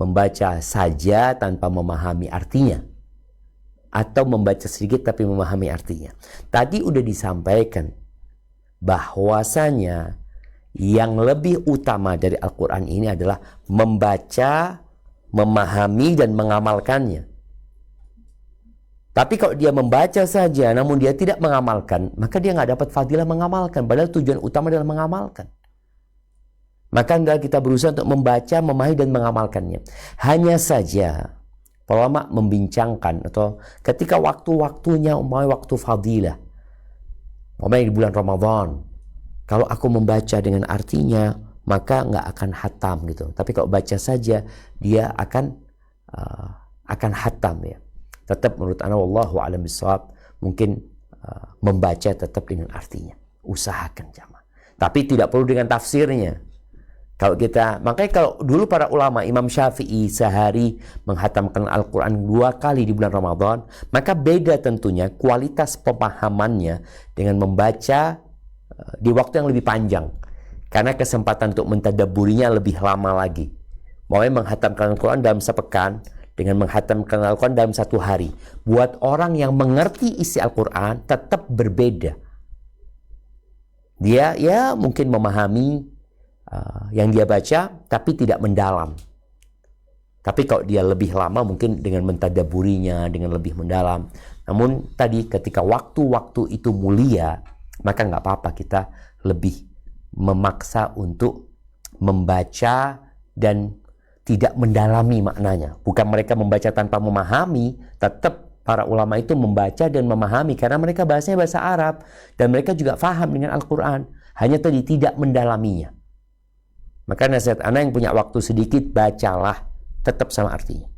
Speaker 3: membaca saja tanpa memahami artinya, atau membaca sedikit tapi memahami artinya? Tadi udah disampaikan bahwasanya yang lebih utama dari Al-Quran ini adalah membaca, memahami, dan mengamalkannya. Tapi kalau dia membaca saja namun dia tidak mengamalkan, maka dia nggak dapat fadilah mengamalkan, padahal tujuan utama adalah mengamalkan. Maka hendaklah kita berusaha untuk membaca, memahami, dan mengamalkannya. Hanya saja ulama membincangkan, atau ketika waktu-waktunya waktu fadilah, di bulan Ramadan, kalau aku membaca dengan artinya, maka nggak akan hatam gitu. Tapi kalau baca saja, dia akan hatam ya. Tetap menurut ana wallahu a'lam bishawab, mungkin membaca tetap dengan artinya. Usahakan jamaah. Tapi tidak perlu dengan tafsirnya. Makanya kalau dulu para ulama, Imam Syafi'i sehari menghatamkan Al-Quran 2 kali di bulan Ramadan, maka beda tentunya kualitas pemahamannya dengan membaca di waktu yang lebih panjang. Karena kesempatan untuk mentadabburinya lebih lama lagi. Maunya menghatamkan Al-Quran dalam sepekan dengan menghatamkan Al-Quran dalam 1 hari. Buat orang yang mengerti isi Al-Quran tetap berbeda. Dia ya mungkin memahami yang dia baca, tapi tidak mendalam. Tapi kalau dia lebih lama, mungkin dengan mentadaburinya, dengan lebih mendalam. Namun tadi ketika waktu-waktu itu mulia, maka nggak apa-apa kita lebih memaksa untuk membaca dan tidak mendalami maknanya. Bukan mereka membaca tanpa memahami, tetap para ulama itu membaca dan memahami, karena mereka bahasanya bahasa Arab, dan mereka juga faham dengan Al-Quran. Hanya tadi tidak mendalaminya. Maka nasihat anak yang punya waktu sedikit, bacalah tetap sama artinya.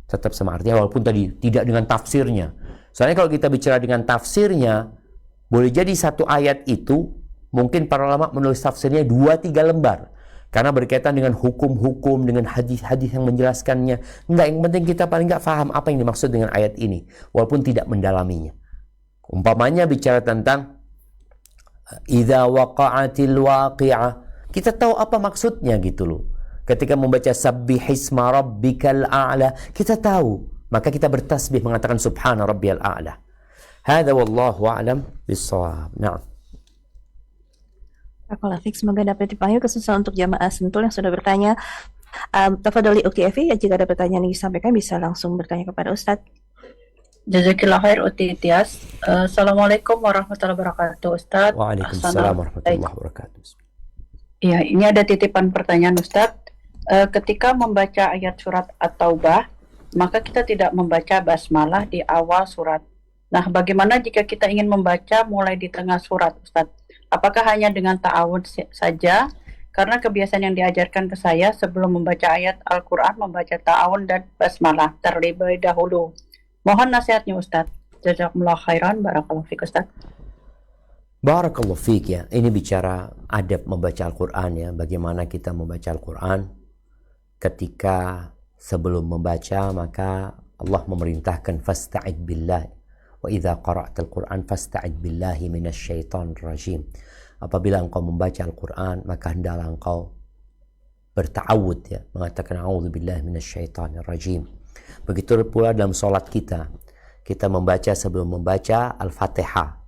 Speaker 3: Tetap sama artinya, walaupun tadi tidak dengan tafsirnya. Soalnya kalau kita bicara dengan tafsirnya, boleh jadi satu ayat itu mungkin para ulama menulis tafsirnya 2-3 lembar. Karena berkaitan dengan hukum-hukum, dengan hadis-hadis yang menjelaskannya. Enggak, yang penting kita paling enggak paham apa yang dimaksud dengan ayat ini, walaupun tidak mendalaminya. Umpamanya bicara tentang idza waqa'atil waqi'ah, kita tahu apa maksudnya gitu loh. Ketika membaca sabbihisma rabbikal a'la, kita tahu. Maka kita bertasbih mengatakan subhana rabbiyal a'la. Hadza wallahu a'lam bissawab. Na'am.
Speaker 1: Semoga dapat dipanggil kesusahan untuk jamaah Sentul yang sudah bertanya. Tafadhali Ukti Evi, jika ada pertanyaan yang disampaikan bisa langsung bertanya kepada Ustadz.
Speaker 4: Jazakillah khair Uti Tias. Assalamualaikum warahmatullahi wabarakatuh Ustadz.
Speaker 3: Waalaikumsalam warahmatullahi wabarakatuh.
Speaker 4: Ya, ini ada titipan pertanyaan Ustadz. Ketika membaca ayat surat At-Taubah, maka kita tidak membaca basmalah di awal surat. Nah, bagaimana jika kita ingin membaca mulai di tengah surat, Ustadz? Apakah hanya dengan ta'awud saja? Karena kebiasaan yang diajarkan ke saya sebelum membaca ayat Al-Quran, membaca ta'awun dan basmalah terlebih dahulu. Mohon nasihatnya Ustadz. Jazakumullah khairan, barakallahu fiik Ustadz.
Speaker 3: Barakallahu fiik ya. Ini bicara adab membaca Al-Quran ya. Bagaimana kita membaca Al-Quran. Ketika sebelum membaca maka Allah memerintahkan fasta'id billah. Wa idza qara'tal Qur'an fasta'id billahi minasyaitonir rajim. Apabila engkau membaca Al-Quran maka hendaklah engkau berta'awud ya, mengatakan a'udzubillahi minasyaitonir rajim. Begitu pula dalam salat kita. Kita membaca sebelum membaca Al-Fatihah.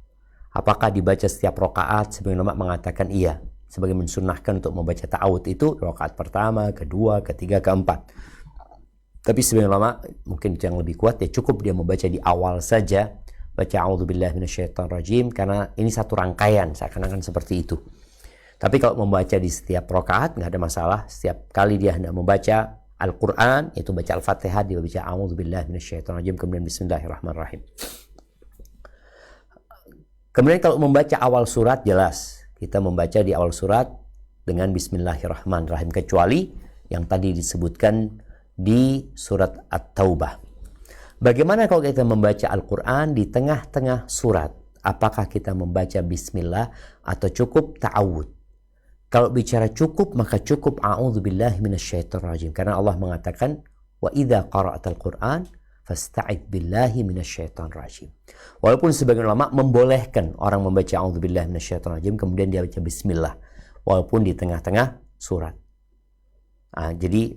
Speaker 3: Apakah dibaca setiap rakaat? Sebagian ulama mengatakan iya. Sebagai mensunnahkan untuk membaca ta'awud itu rakaat pertama, kedua, ketiga, keempat. Tapi sebagian ulama mungkin yang lebih kuat ya cukup dia membaca di awal saja, baca a'udzubillahi minasyaitonir rajim, karena ini satu rangkaian seakan-akan seperti itu. Tapi kalau membaca di setiap rakaat nggak ada masalah. Setiap kali dia hendak membaca Al-Quran, yaitu baca Al-Fatihah, dia baca a'udzubillahi minasyaitonir rajim, kemudian bismillahirrahmanirrahim. Kemudian kalau membaca awal surat jelas kita membaca di awal surat dengan bismillahirrahmanirrahim, kecuali yang tadi disebutkan di surat At-Taubah. Bagaimana kalau kita membaca Al-Quran di tengah-tengah surat? Apakah kita membaca bismillah atau cukup ta'awud? Kalau bicara cukup maka cukup a'udzubillahi minasyaitonir rajim, karena Allah mengatakan wa idza qara'tal Qur'an fasta'id billahi minasyaitonir rajim. Walaupun sebagian ulama membolehkan orang membaca a'udzubillahi minasyaitonir rajim kemudian dia baca bismillah walaupun di tengah-tengah surat. Jadi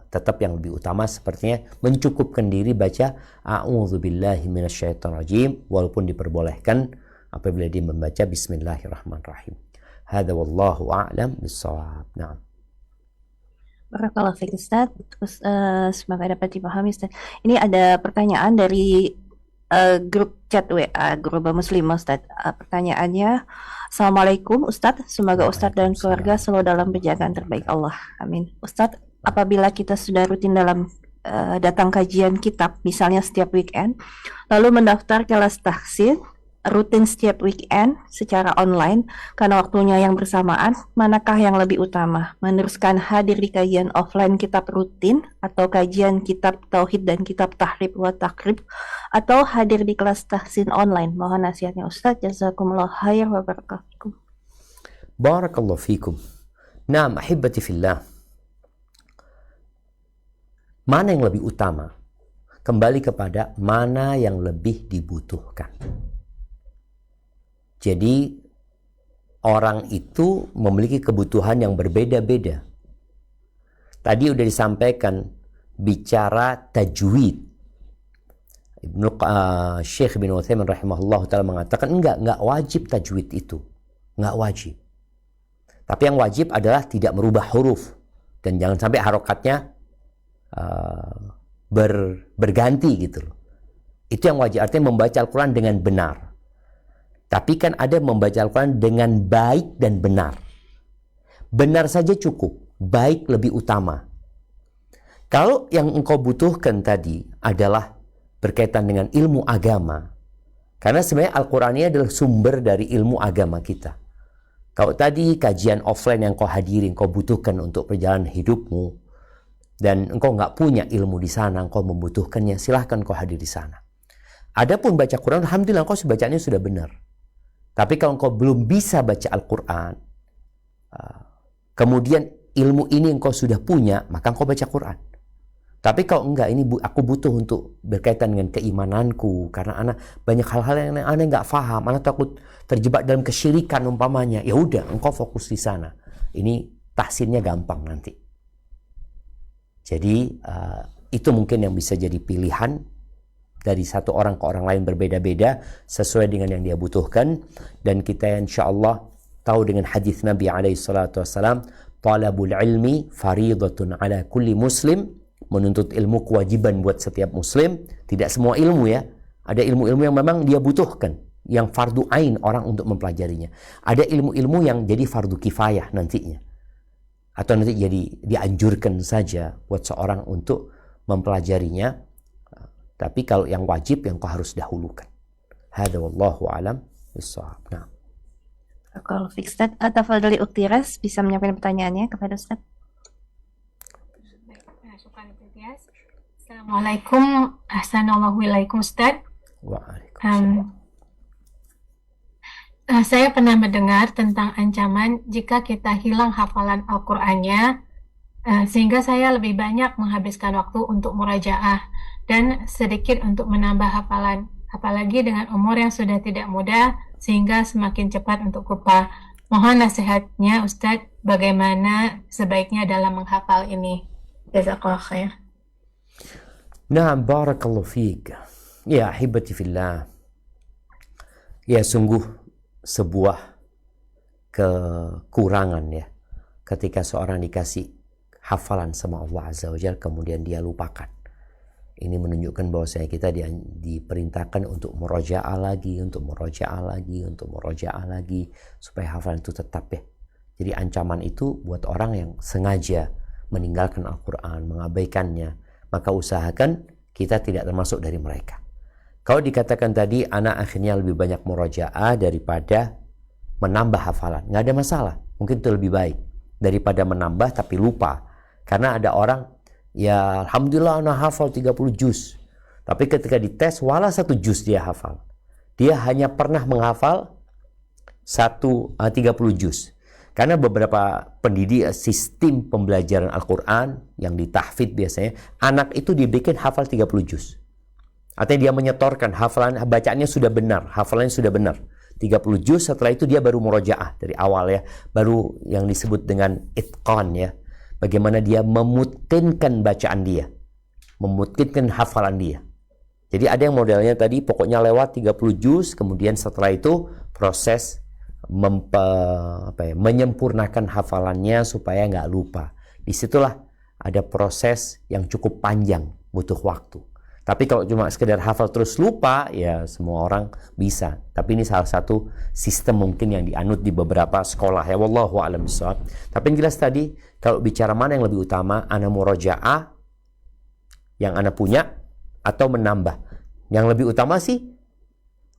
Speaker 3: tetap yang lebih utama sepertinya mencukupkan diri baca a'udzubillahi minasyaitonir rajim walaupun diperbolehkan apabila dia membaca bismillahirrahmanirrahim. Hadza wallahu a'lam bissawab. Na'am.
Speaker 1: Barakallahu fiik Ustaz. Terus semoga dapat dipahami Ustaz. Ini ada pertanyaan dari grup chat WA Grup Muslimah Ustaz. Pertanyaannya, Assalamualaikum Ustaz, semoga Ustaz dan keluarga selalu dalam penjagaan terbaik Allah. Amin. Ustaz, apabila kita sudah rutin dalam datang kajian kitab, misalnya setiap weekend, lalu mendaftar kelas tahsin rutin setiap weekend secara online karena waktunya yang bersamaan, manakah yang lebih utama? Meneruskan hadir di kajian offline kitab rutin atau kajian kitab tauhid dan kitab tahrib wa takrib, atau hadir di kelas tahsin online? Mohon nasihatnya Ustaz. Jazakumullah khair wa barakatuh.
Speaker 3: Barakallahu fikum. Naam, ahibati fillah. Mana yang lebih utama? Kembali kepada mana yang lebih dibutuhkan. Jadi orang itu memiliki kebutuhan yang berbeda-beda. Tadi udah disampaikan bicara tajwid. Syekh bin Utsaimin rahimahullah ta'ala mengatakan enggak wajib tajwid itu. Enggak wajib. Tapi yang wajib adalah tidak merubah huruf. Dan jangan sampai harokatnya berganti gitu loh. Itu yang wajib. Artinya membaca Al-Quran dengan benar. Tapi kan ada membaca Al-Quran dengan baik dan benar. Benar saja cukup, baik lebih utama. Kalau yang engkau butuhkan tadi adalah berkaitan dengan ilmu agama, karena sebenarnya Al-Quran ini adalah sumber dari ilmu agama kita. Kalau tadi kajian offline yang kau hadiri, engkau butuhkan untuk perjalanan hidupmu, dan engkau nggak punya ilmu di sana, engkau membutuhkannya, silahkan kau hadir di sana. Adapun baca Quran, alhamdulillah engkau bacanya sudah benar. Tapi kalau engkau belum bisa baca Al-Quran, kemudian ilmu ini engkau sudah punya, maka engkau baca Quran. Tapi kalau enggak, ini aku butuh untuk berkaitan dengan keimananku, karena anak banyak hal-hal yang anak nggak faham, anak takut terjebak dalam kesyirikan umpamanya. Ya udah, engkau fokus di sana. Ini tahsinnya gampang nanti. Jadi itu mungkin yang bisa jadi pilihan. Dari satu orang ke orang lain berbeda-beda sesuai dengan yang dia butuhkan. Dan kita insya Allah tahu dengan hadis Nabi SAW, talabul ilmi faridatun ala kulli muslim. Menuntut ilmu kewajiban buat setiap muslim. Tidak semua ilmu ya. Ada ilmu-ilmu yang memang dia butuhkan, yang fardu ain orang untuk mempelajarinya. Ada ilmu-ilmu yang jadi fardu kifayah nantinya, atau nanti jadi dianjurkan saja buat seorang untuk mempelajarinya. Tapi kalau yang wajib yang kau harus dahulukan. Hadza wallahu alam bissawab. Nah.
Speaker 1: Kalau Ustaz, Tafadhali Uktiras bisa menyampaikan pertanyaannya kepada Ustaz.
Speaker 9: Assalamualaikum. Assalamualaikum Ustaz.
Speaker 3: Waalaikumsalam.
Speaker 9: Saya pernah mendengar tentang ancaman jika kita hilang hafalan Al-Qur'annya, sehingga saya lebih banyak menghabiskan waktu untuk murajaah dan sedikit untuk menambah hafalan, apalagi dengan umur yang sudah tidak muda sehingga semakin cepat untuk lupa. Mohon nasihatnya Ustadz, bagaimana sebaiknya dalam menghafal ini. Jazakallah khair.
Speaker 3: Nah, barakallahu fiik. Ya, ahibati fillah. Ya, sungguh sebuah kekurangan ya ketika seorang dikasih hafalan sama Allah Azza wa Jalla kemudian dia lupakan. Ini menunjukkan bahwasanya kita diperintahkan untuk murojaah lagi, untuk murojaah lagi, untuk murojaah lagi supaya hafalan itu tetap ya. Jadi ancaman itu buat orang yang sengaja meninggalkan Al-Quran, mengabaikannya, maka usahakan kita tidak termasuk dari mereka. Kalau dikatakan tadi anak akhirnya lebih banyak murojaah daripada menambah hafalan, nggak ada masalah. Mungkin itu lebih baik daripada menambah tapi lupa. Karena ada orang, ya alhamdulillah anak hafal 30 juz. Tapi ketika dites, wala 1 juz dia hafal. Dia hanya pernah menghafal 30 juz. Karena beberapa pendidik sistem pembelajaran Al-Quran yang ditahfidz biasanya, anak itu dibikin hafal 30 juz. Artinya dia menyetorkan hafalan, bacaannya sudah benar, hafalannya sudah benar. 30 juz, setelah itu dia baru murojaah dari awal ya. Baru yang disebut dengan itqan ya. Bagaimana dia memutkinkan bacaan dia. Memutkinkan hafalan dia. Jadi ada yang modelnya tadi pokoknya lewat 30 juz, kemudian setelah itu proses menyempurnakan hafalannya supaya nggak lupa. Disitulah ada proses yang cukup panjang, butuh waktu. Tapi kalau cuma sekedar hafal terus lupa, ya semua orang bisa. Tapi ini salah satu sistem mungkin yang dianut di beberapa sekolah ya. Wallahu a'lam bishawab. Tapi yang jelas tadi, kalau bicara mana yang lebih utama, ana murojaah yang ana punya atau menambah. Yang lebih utama sih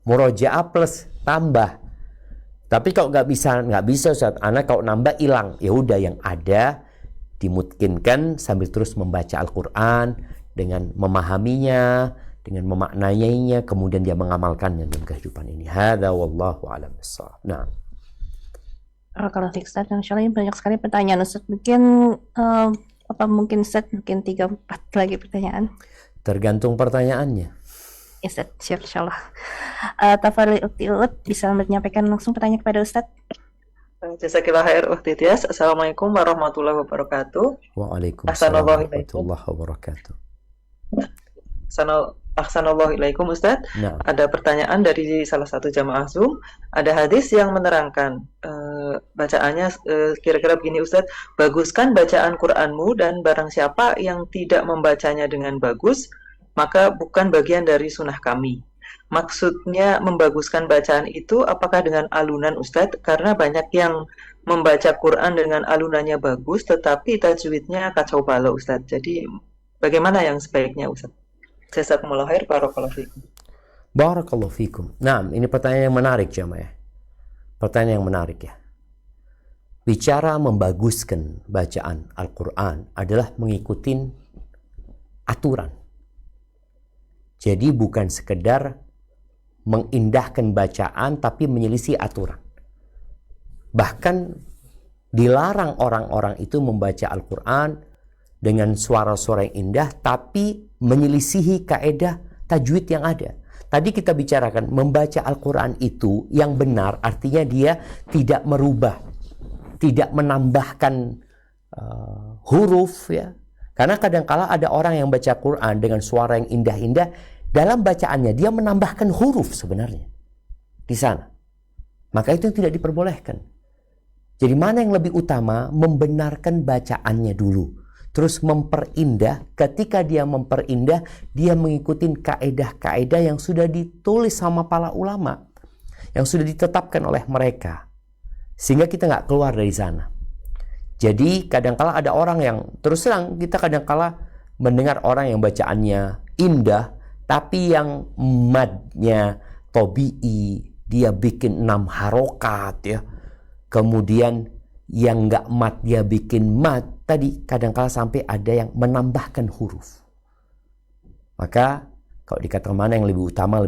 Speaker 3: murojaah plus tambah. Tapi kalau nggak bisa saat anak kalau nambah hilang, ya udah yang ada dimungkinkan sambil terus membaca Al-Quran dengan memahaminya, dengan memaknainya, kemudian dia mengamalkannya dalam kehidupan ini. Hadza wallahu a'lam bishawab. Nah,
Speaker 1: Kalau Ustaz, insya Allah banyak sekali pertanyaan Ustaz. Mungkin mungkin Ustaz mungkin 3-4 lagi pertanyaan.
Speaker 3: tergantung pertanyaannya.
Speaker 1: Ya Ustaz, siap insyaallah. Tafadhol Ukti Uut bisa menyampaikan langsung pertanyaan kepada Ustaz.
Speaker 2: Jazakillah khair Ukti Tias. Assalamualaikum warahmatullahi wabarakatuh.
Speaker 3: Waalaikumsalam warahmatullahi wabarakatuh.
Speaker 2: Ahsanallahu Ustaz.
Speaker 3: Nah,
Speaker 2: Ada pertanyaan dari salah satu jamaah Zoom. Ada hadis yang menerangkan bacaannya kira-kira begini Ustaz. Baguskan bacaan Qur'anmu dan barang siapa yang tidak membacanya dengan bagus, maka bukan bagian dari sunnah kami. Maksudnya membaguskan bacaan itu apakah dengan alunan Ustadz? Karena banyak yang membaca Quran dengan alunannya bagus, tetapi tajwidnya kacau balau Ustadz. Jadi bagaimana yang sebaiknya Ustadz? Jazakumullah khair, barakallahu fikum.
Speaker 3: barakallahu fikum. Nah, ini pertanyaan yang menarik jamaah. Pertanyaan yang menarik ya. Bicara membaguskan bacaan Al-Quran adalah mengikuti aturan. Jadi bukan sekedar mengindahkan bacaan tapi menyelisih aturan. Bahkan dilarang orang-orang itu membaca Al-Quran dengan suara-suara yang indah tapi menyelisihi kaedah tajwid yang ada. Tadi kita bicarakan membaca Al-Quran itu yang benar artinya dia tidak merubah, tidak menambahkan huruf ya. Karena kadangkala ada orang yang baca Quran dengan suara yang indah-indah, dalam bacaannya dia menambahkan huruf sebenarnya di sana. Maka itu tidak diperbolehkan. Jadi mana yang lebih utama? Membenarkan bacaannya dulu. Terus memperindah. Ketika dia memperindah, dia mengikuti kaedah-kaedah yang sudah ditulis sama para ulama. Yang sudah ditetapkan oleh mereka. Sehingga kita nggak keluar dari sana. Jadi kadangkala ada orang yang, terus terang kita kadangkala mendengar orang yang bacaannya indah, tapi yang madnya tobi'i, dia bikin 6 harokat ya. Kemudian yang nggak mad dia bikin mad. Tadi kadangkala sampai ada yang menambahkan huruf. Maka kalau dikatakan mana yang lebih utama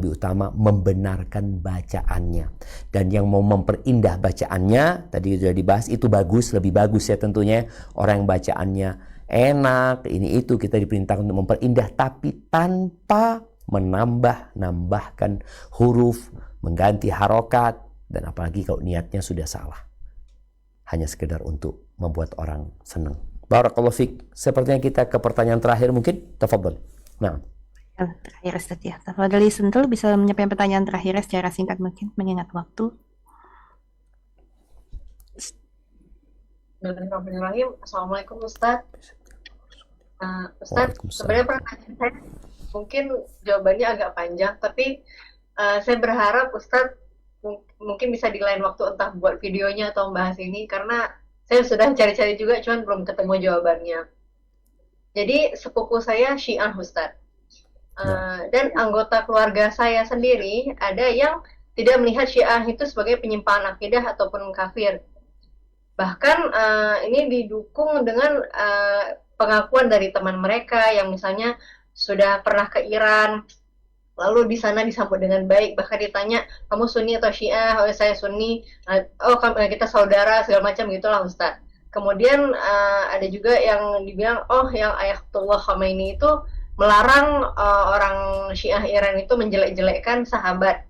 Speaker 3: membenarkan bacaannya. Dan yang mau memperindah bacaannya, tadi sudah dibahas, itu bagus, lebih bagus ya tentunya. Orang yang bacaannya enak, ini itu, kita diperintahkan untuk memperindah, tapi tanpa menambahkan huruf, mengganti harokat, dan apalagi kalau niatnya sudah salah. Hanya sekedar untuk membuat orang senang. Barakallahu fiik. Sepertinya kita ke pertanyaan terakhir mungkin. Tafadhol. Nah.
Speaker 1: Terakhir Ustaz ya. Tafadhali Sentul bisa menyampaikan pertanyaan terakhir secara singkat mungkin mengingat waktu.
Speaker 6: Bismillahirrahmanirrahim. Assalamualaikum Ustaz. Ustaz, sebenarnya pertanyaan saya mungkin jawabannya agak panjang, tapi saya berharap Ustaz mungkin bisa di lain waktu entah buat videonya atau membahas ini, karena saya sudah cari-cari juga, cuman belum ketemu jawabannya. Jadi sepupu saya Syiah Ustaz. Dan anggota keluarga saya sendiri ada yang tidak melihat Syiah itu sebagai penyimpangan akidah ataupun kafir. Bahkan ini didukung dengan pengakuan dari teman mereka yang misalnya sudah pernah ke Iran, lalu di sana disambut dengan baik, bahkan ditanya kamu Sunni atau Syiah, oh saya Sunni, oh kita saudara, segala macam gitulah Ustaz. Kemudian ada juga yang dibilang oh yang Ayatullah Khamenei itu melarang orang Syiah Iran itu menjelek-jelekkan sahabat.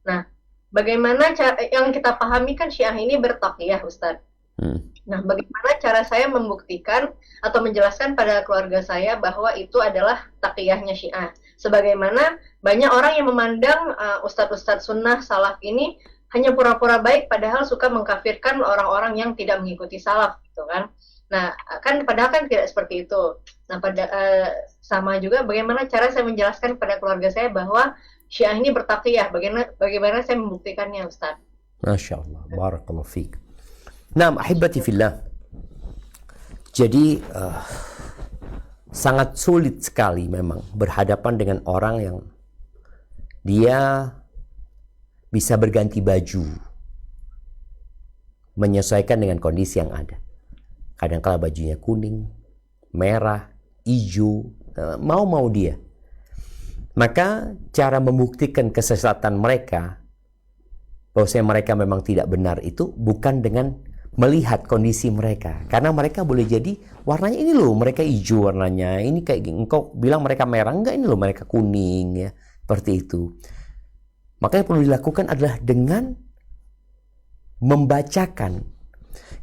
Speaker 6: Nah, bagaimana yang kita pahami kan Syiah ini bertaqiyah, Ustaz. Nah, bagaimana cara saya membuktikan atau menjelaskan pada keluarga saya bahwa itu adalah taqiyahnya Syiah? Sebagaimana banyak orang yang memandang ustadz-ustadz sunnah salaf ini hanya pura-pura baik, padahal suka mengkafirkan orang-orang yang tidak mengikuti salaf, gitu kan? Nah, kan padahal kan tidak seperti itu. Nah, sama juga bagaimana cara saya menjelaskan kepada keluarga saya bahwa Syiah ini bertaqiyah, bagaimana saya membuktikannya, Ustaz?
Speaker 3: Masya Allah, barakallahu fiik. Nah, ahibati fillah. Jadi sangat sulit sekali memang berhadapan dengan orang yang dia bisa berganti baju menyesuaikan dengan kondisi yang ada. Kadang-kala bajunya kuning, merah, hijau, mau dia. Maka cara membuktikan kesesatan mereka, bahwasanya mereka memang tidak benar itu bukan dengan melihat kondisi mereka. Karena mereka boleh jadi warnanya ini loh, mereka hijau warnanya, ini kayak gini. Engkau bilang mereka merah, enggak, ini loh mereka kuning ya. Seperti itu. Makanya perlu dilakukan adalah dengan membacakan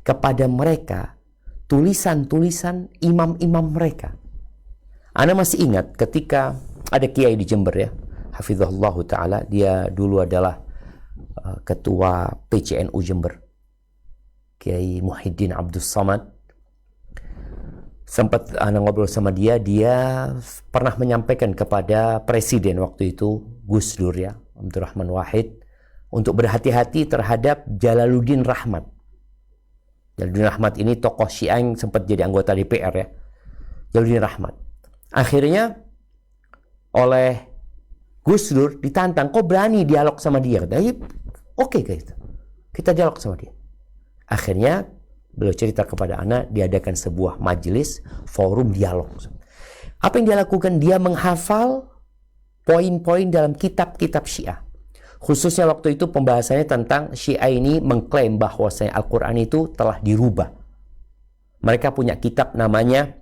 Speaker 3: kepada mereka tulisan-tulisan imam-imam mereka. Ana masih ingat ketika ada kiai di Jember ya, hafizahullah taala, dia dulu adalah ketua PCNU Jember, Kiai Muhyiddin Abdul Samad. Sempat ana ngobrol sama dia pernah menyampaikan kepada presiden waktu itu, Gus Dur ya, Abdurrahman Wahid, untuk berhati-hati terhadap Jalaluddin Rahmat. Jalaluddin Rahmat ini tokoh Syiah yang sempat jadi anggota DPR ya. Jalaluddin Rahmat. Akhirnya oleh Gus Dur ditantang, kok berani dialog sama dia? Oke, gitu. Kita dialog sama dia. Akhirnya beliau cerita kepada ana, diadakan sebuah majelis forum dialog. Apa yang dia lakukan? Dia menghafal poin-poin dalam kitab-kitab Syiah. Khususnya waktu itu pembahasannya tentang Syiah ini mengklaim bahwasanya Al-Quran itu telah dirubah. Mereka punya kitab namanya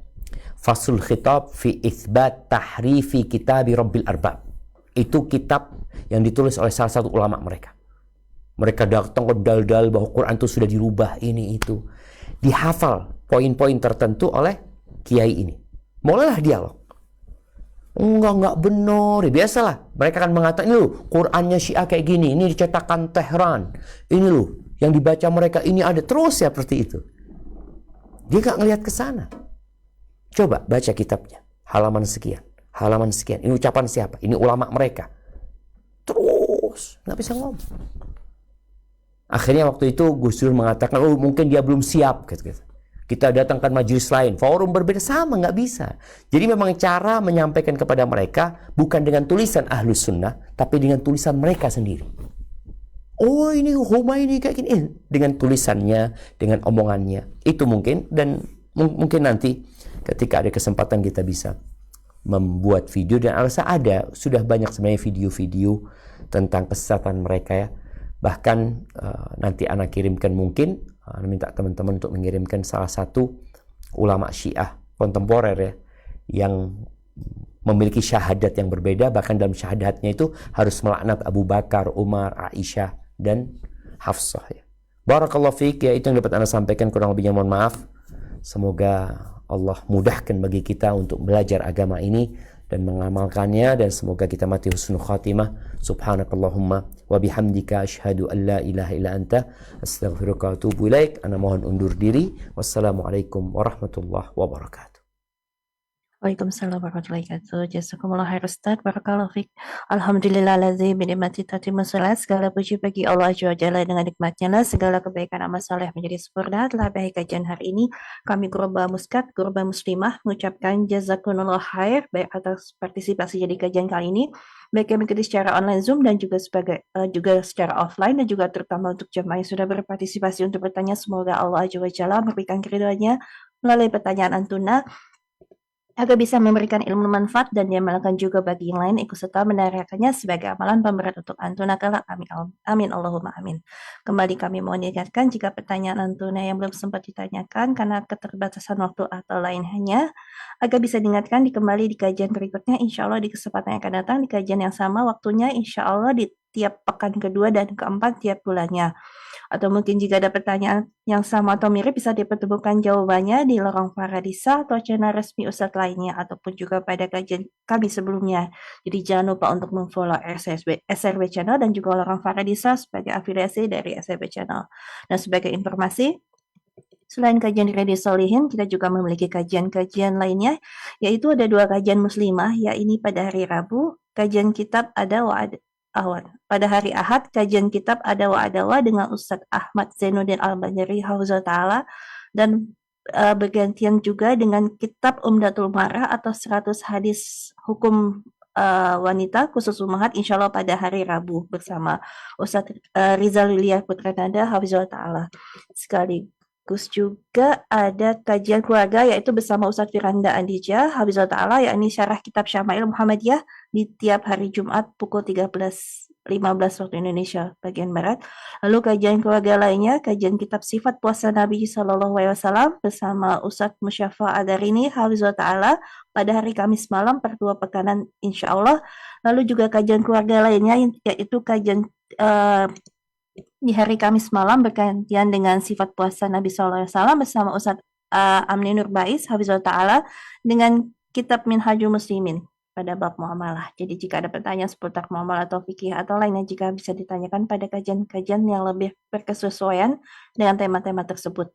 Speaker 3: Fasul Khitab fi Itsbat Tahrifi Kitabi Rabbil Arbab. Itu kitab yang ditulis oleh salah satu ulama mereka. Mereka datang ke dal-dal bahwa Quran itu sudah dirubah, ini itu. Dihafal poin-poin tertentu oleh kiai ini. Mulailah dialog. Enggak benar. Ya, biasalah. Mereka akan mengatakan, ini loh, Qurannya Syiah kayak gini. Ini dicetakan Tehran. Ini loh, yang dibaca mereka ini ada. Terus ya seperti itu. Dia gak ngelihat ke sana. Coba baca kitabnya. Halaman sekian. Halaman sekian. Ini ucapan siapa? Ini ulama mereka. Terus. Gak bisa ngomong. Akhirnya waktu itu Gus Dur mengatakan, oh mungkin dia belum siap. Gitu. Kita datangkan majelis lain, forum berbeda, sama, nggak bisa. Jadi memang cara menyampaikan kepada mereka bukan dengan tulisan Ahlus Sunnah, tapi dengan tulisan mereka sendiri. Oh ini Khomeini kayak gini, dengan tulisannya, dengan omongannya. Itu mungkin, dan mungkin nanti ketika ada kesempatan kita bisa membuat video, dan rasa ada sudah banyak sebenarnya video-video tentang kesesatan mereka ya. Bahkan nanti anak kirimkan, mungkin minta teman-teman untuk mengirimkan salah satu ulama Syiah kontemporer ya, yang memiliki syahadat yang berbeda, bahkan dalam syahadatnya itu harus melaknat Abu Bakar, Umar, Aisyah, dan Hafsah ya. Barakallahu fiik, ya itu yang dapat Anda sampaikan, kurang lebihnya mohon maaf. Semoga Allah mudahkan bagi kita untuk belajar agama ini dan mengamalkannya, dan semoga kita mati husnul khatimah. Subhanakallahumma wa bihamdika asyhadu an la ilaha illa anta astaghfiruka wa atubu ilaik. Ana mohon undur diri. Wassalamualaikum warahmatullahi wabarakatuh.
Speaker 1: Waalaikumsalam warahmatullahi wabarakatuh. Jazakumullah khair Ustaz. Barakallahu fiik. Alhamdulillahilladzi bi ni'mati tatimmu shalat. Segala puji bagi Allah Azza wa Jalla, dengan nikmatnya lah segala kebaikan amal saleh menjadi sempurna. Telah baik kajian hari ini, kami Ghuraba Muskat, Ghuraba Muslimah mengucapkan jazakumullah khair baik atas partisipasi jadi kajian kali ini, baik yang mengikuti secara online Zoom dan juga juga secara offline, dan juga terutama untuk jemaah yang sudah berpartisipasi untuk bertanya. Semoga Allah Azza wa Jalla memberikan keridhaannya melalui pertanyaan antuna, agar bisa memberikan ilmu manfaat dan diamalkan juga bagi yang lain, ikut serta meneriakannya sebagai amalan pemberat untuk antuna kelak. Amin Allahumma amin. Kembali kami mohon diingatkan, jika pertanyaan antuna yang belum sempat ditanyakan karena keterbatasan waktu atau lain hanya, agar bisa diingatkan kembali di kajian berikutnya, insya Allah di kesempatan yang akan datang, di kajian yang sama waktunya, insya Allah di tiap pekan kedua dan keempat tiap bulannya. Atau mungkin jika ada pertanyaan yang sama atau mirip, bisa dipertemukan jawabannya di Lorong Paradisa atau channel resmi Ustadz lainnya, ataupun juga pada kajian kami sebelumnya. Jadi jangan lupa untuk memfollow SRB Channel dan juga Lorong Paradisa sebagai afiliasi dari SRB Channel. Dan sebagai informasi, selain kajian di Radio Solihin, kita juga memiliki kajian-kajian lainnya, yaitu ada 2 kajian muslimah, yaitu pada hari Rabu, kajian kitab ada pada hari Ahad, kajian kitab ada wa'adawa dengan Ustadz Ahmad Zainuddin Al-Banjari Hafizahullah Ta'ala, dan bergantian juga dengan kitab Umdatul Marah atau 100 hadis hukum wanita khusus ummahat, insya Allah pada hari Rabu bersama Ustadz Rizal Lilia Putra Nada Hafizahullah Ta'ala. Sekaligus juga ada kajian keluarga, yaitu bersama Ustadz Firanda Andija Hafizahullah Ta'ala, yakni syarah kitab Syama'il Muhammadiyah di tiap hari Jumat pukul 13.15 waktu Indonesia bagian Barat. Lalu kajian keluarga lainnya, kajian kitab Sifat Puasa Nabi SAW bersama Ustadz Musyafa Adarini Hafizahullah Ta'ala pada hari Kamis malam per 2 pekanan insya Allah. Lalu juga kajian keluarga lainnya, yaitu kajian di hari Kamis malam bergantian dengan Sifat Puasa Nabi SAW bersama Ustadz Amni Nur Bais Hafizahullah Ta'ala dengan kitab Minhajul Muslimin pada bab muamalah. Jadi jika ada pertanyaan seputar muamalah atau fikih atau lainnya, jika bisa ditanyakan pada kajian-kajian yang lebih berkesesuaian dengan tema-tema tersebut.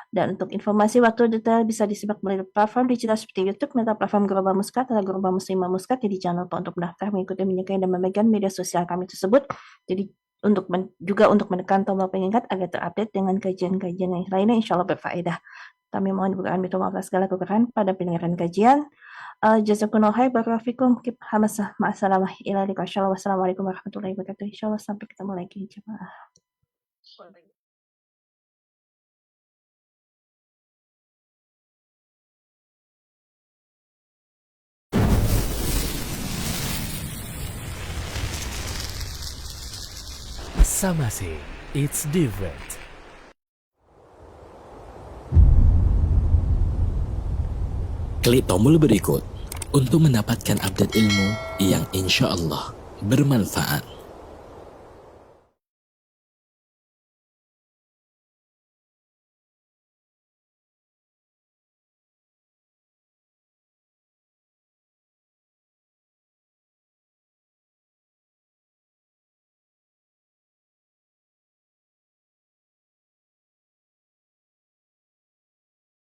Speaker 1: Dan untuk informasi waktu detail bisa disimak melalui platform digital seperti YouTube, meta platform Ghuraba Muskat atau Ghuraba Muslimah Muskat. Jadi jangan lupa untuk mendaftar, mengikuti, menyukai, dan memegang media sosial kami tersebut. Jadi juga untuk menekan tombol pengingat agar terupdate dengan kajian-kajian yang lainnya, insya Allah berfaedah. Kami mohon dibukakan pintu maaf segala kekurangan pada pendengaran kajian. Jazakumullah khair, barakallahu fikum, kip hamasah, ma'assalamah, ila liqa, insyaallah, wassalamualaikum warahmatullahi wabarakatuh. Insyaallah sampai ketemu lagi jemaah.
Speaker 10: Samase, it's different. Klik tombol berikut untuk mendapatkan update ilmu yang insya Allah bermanfaat.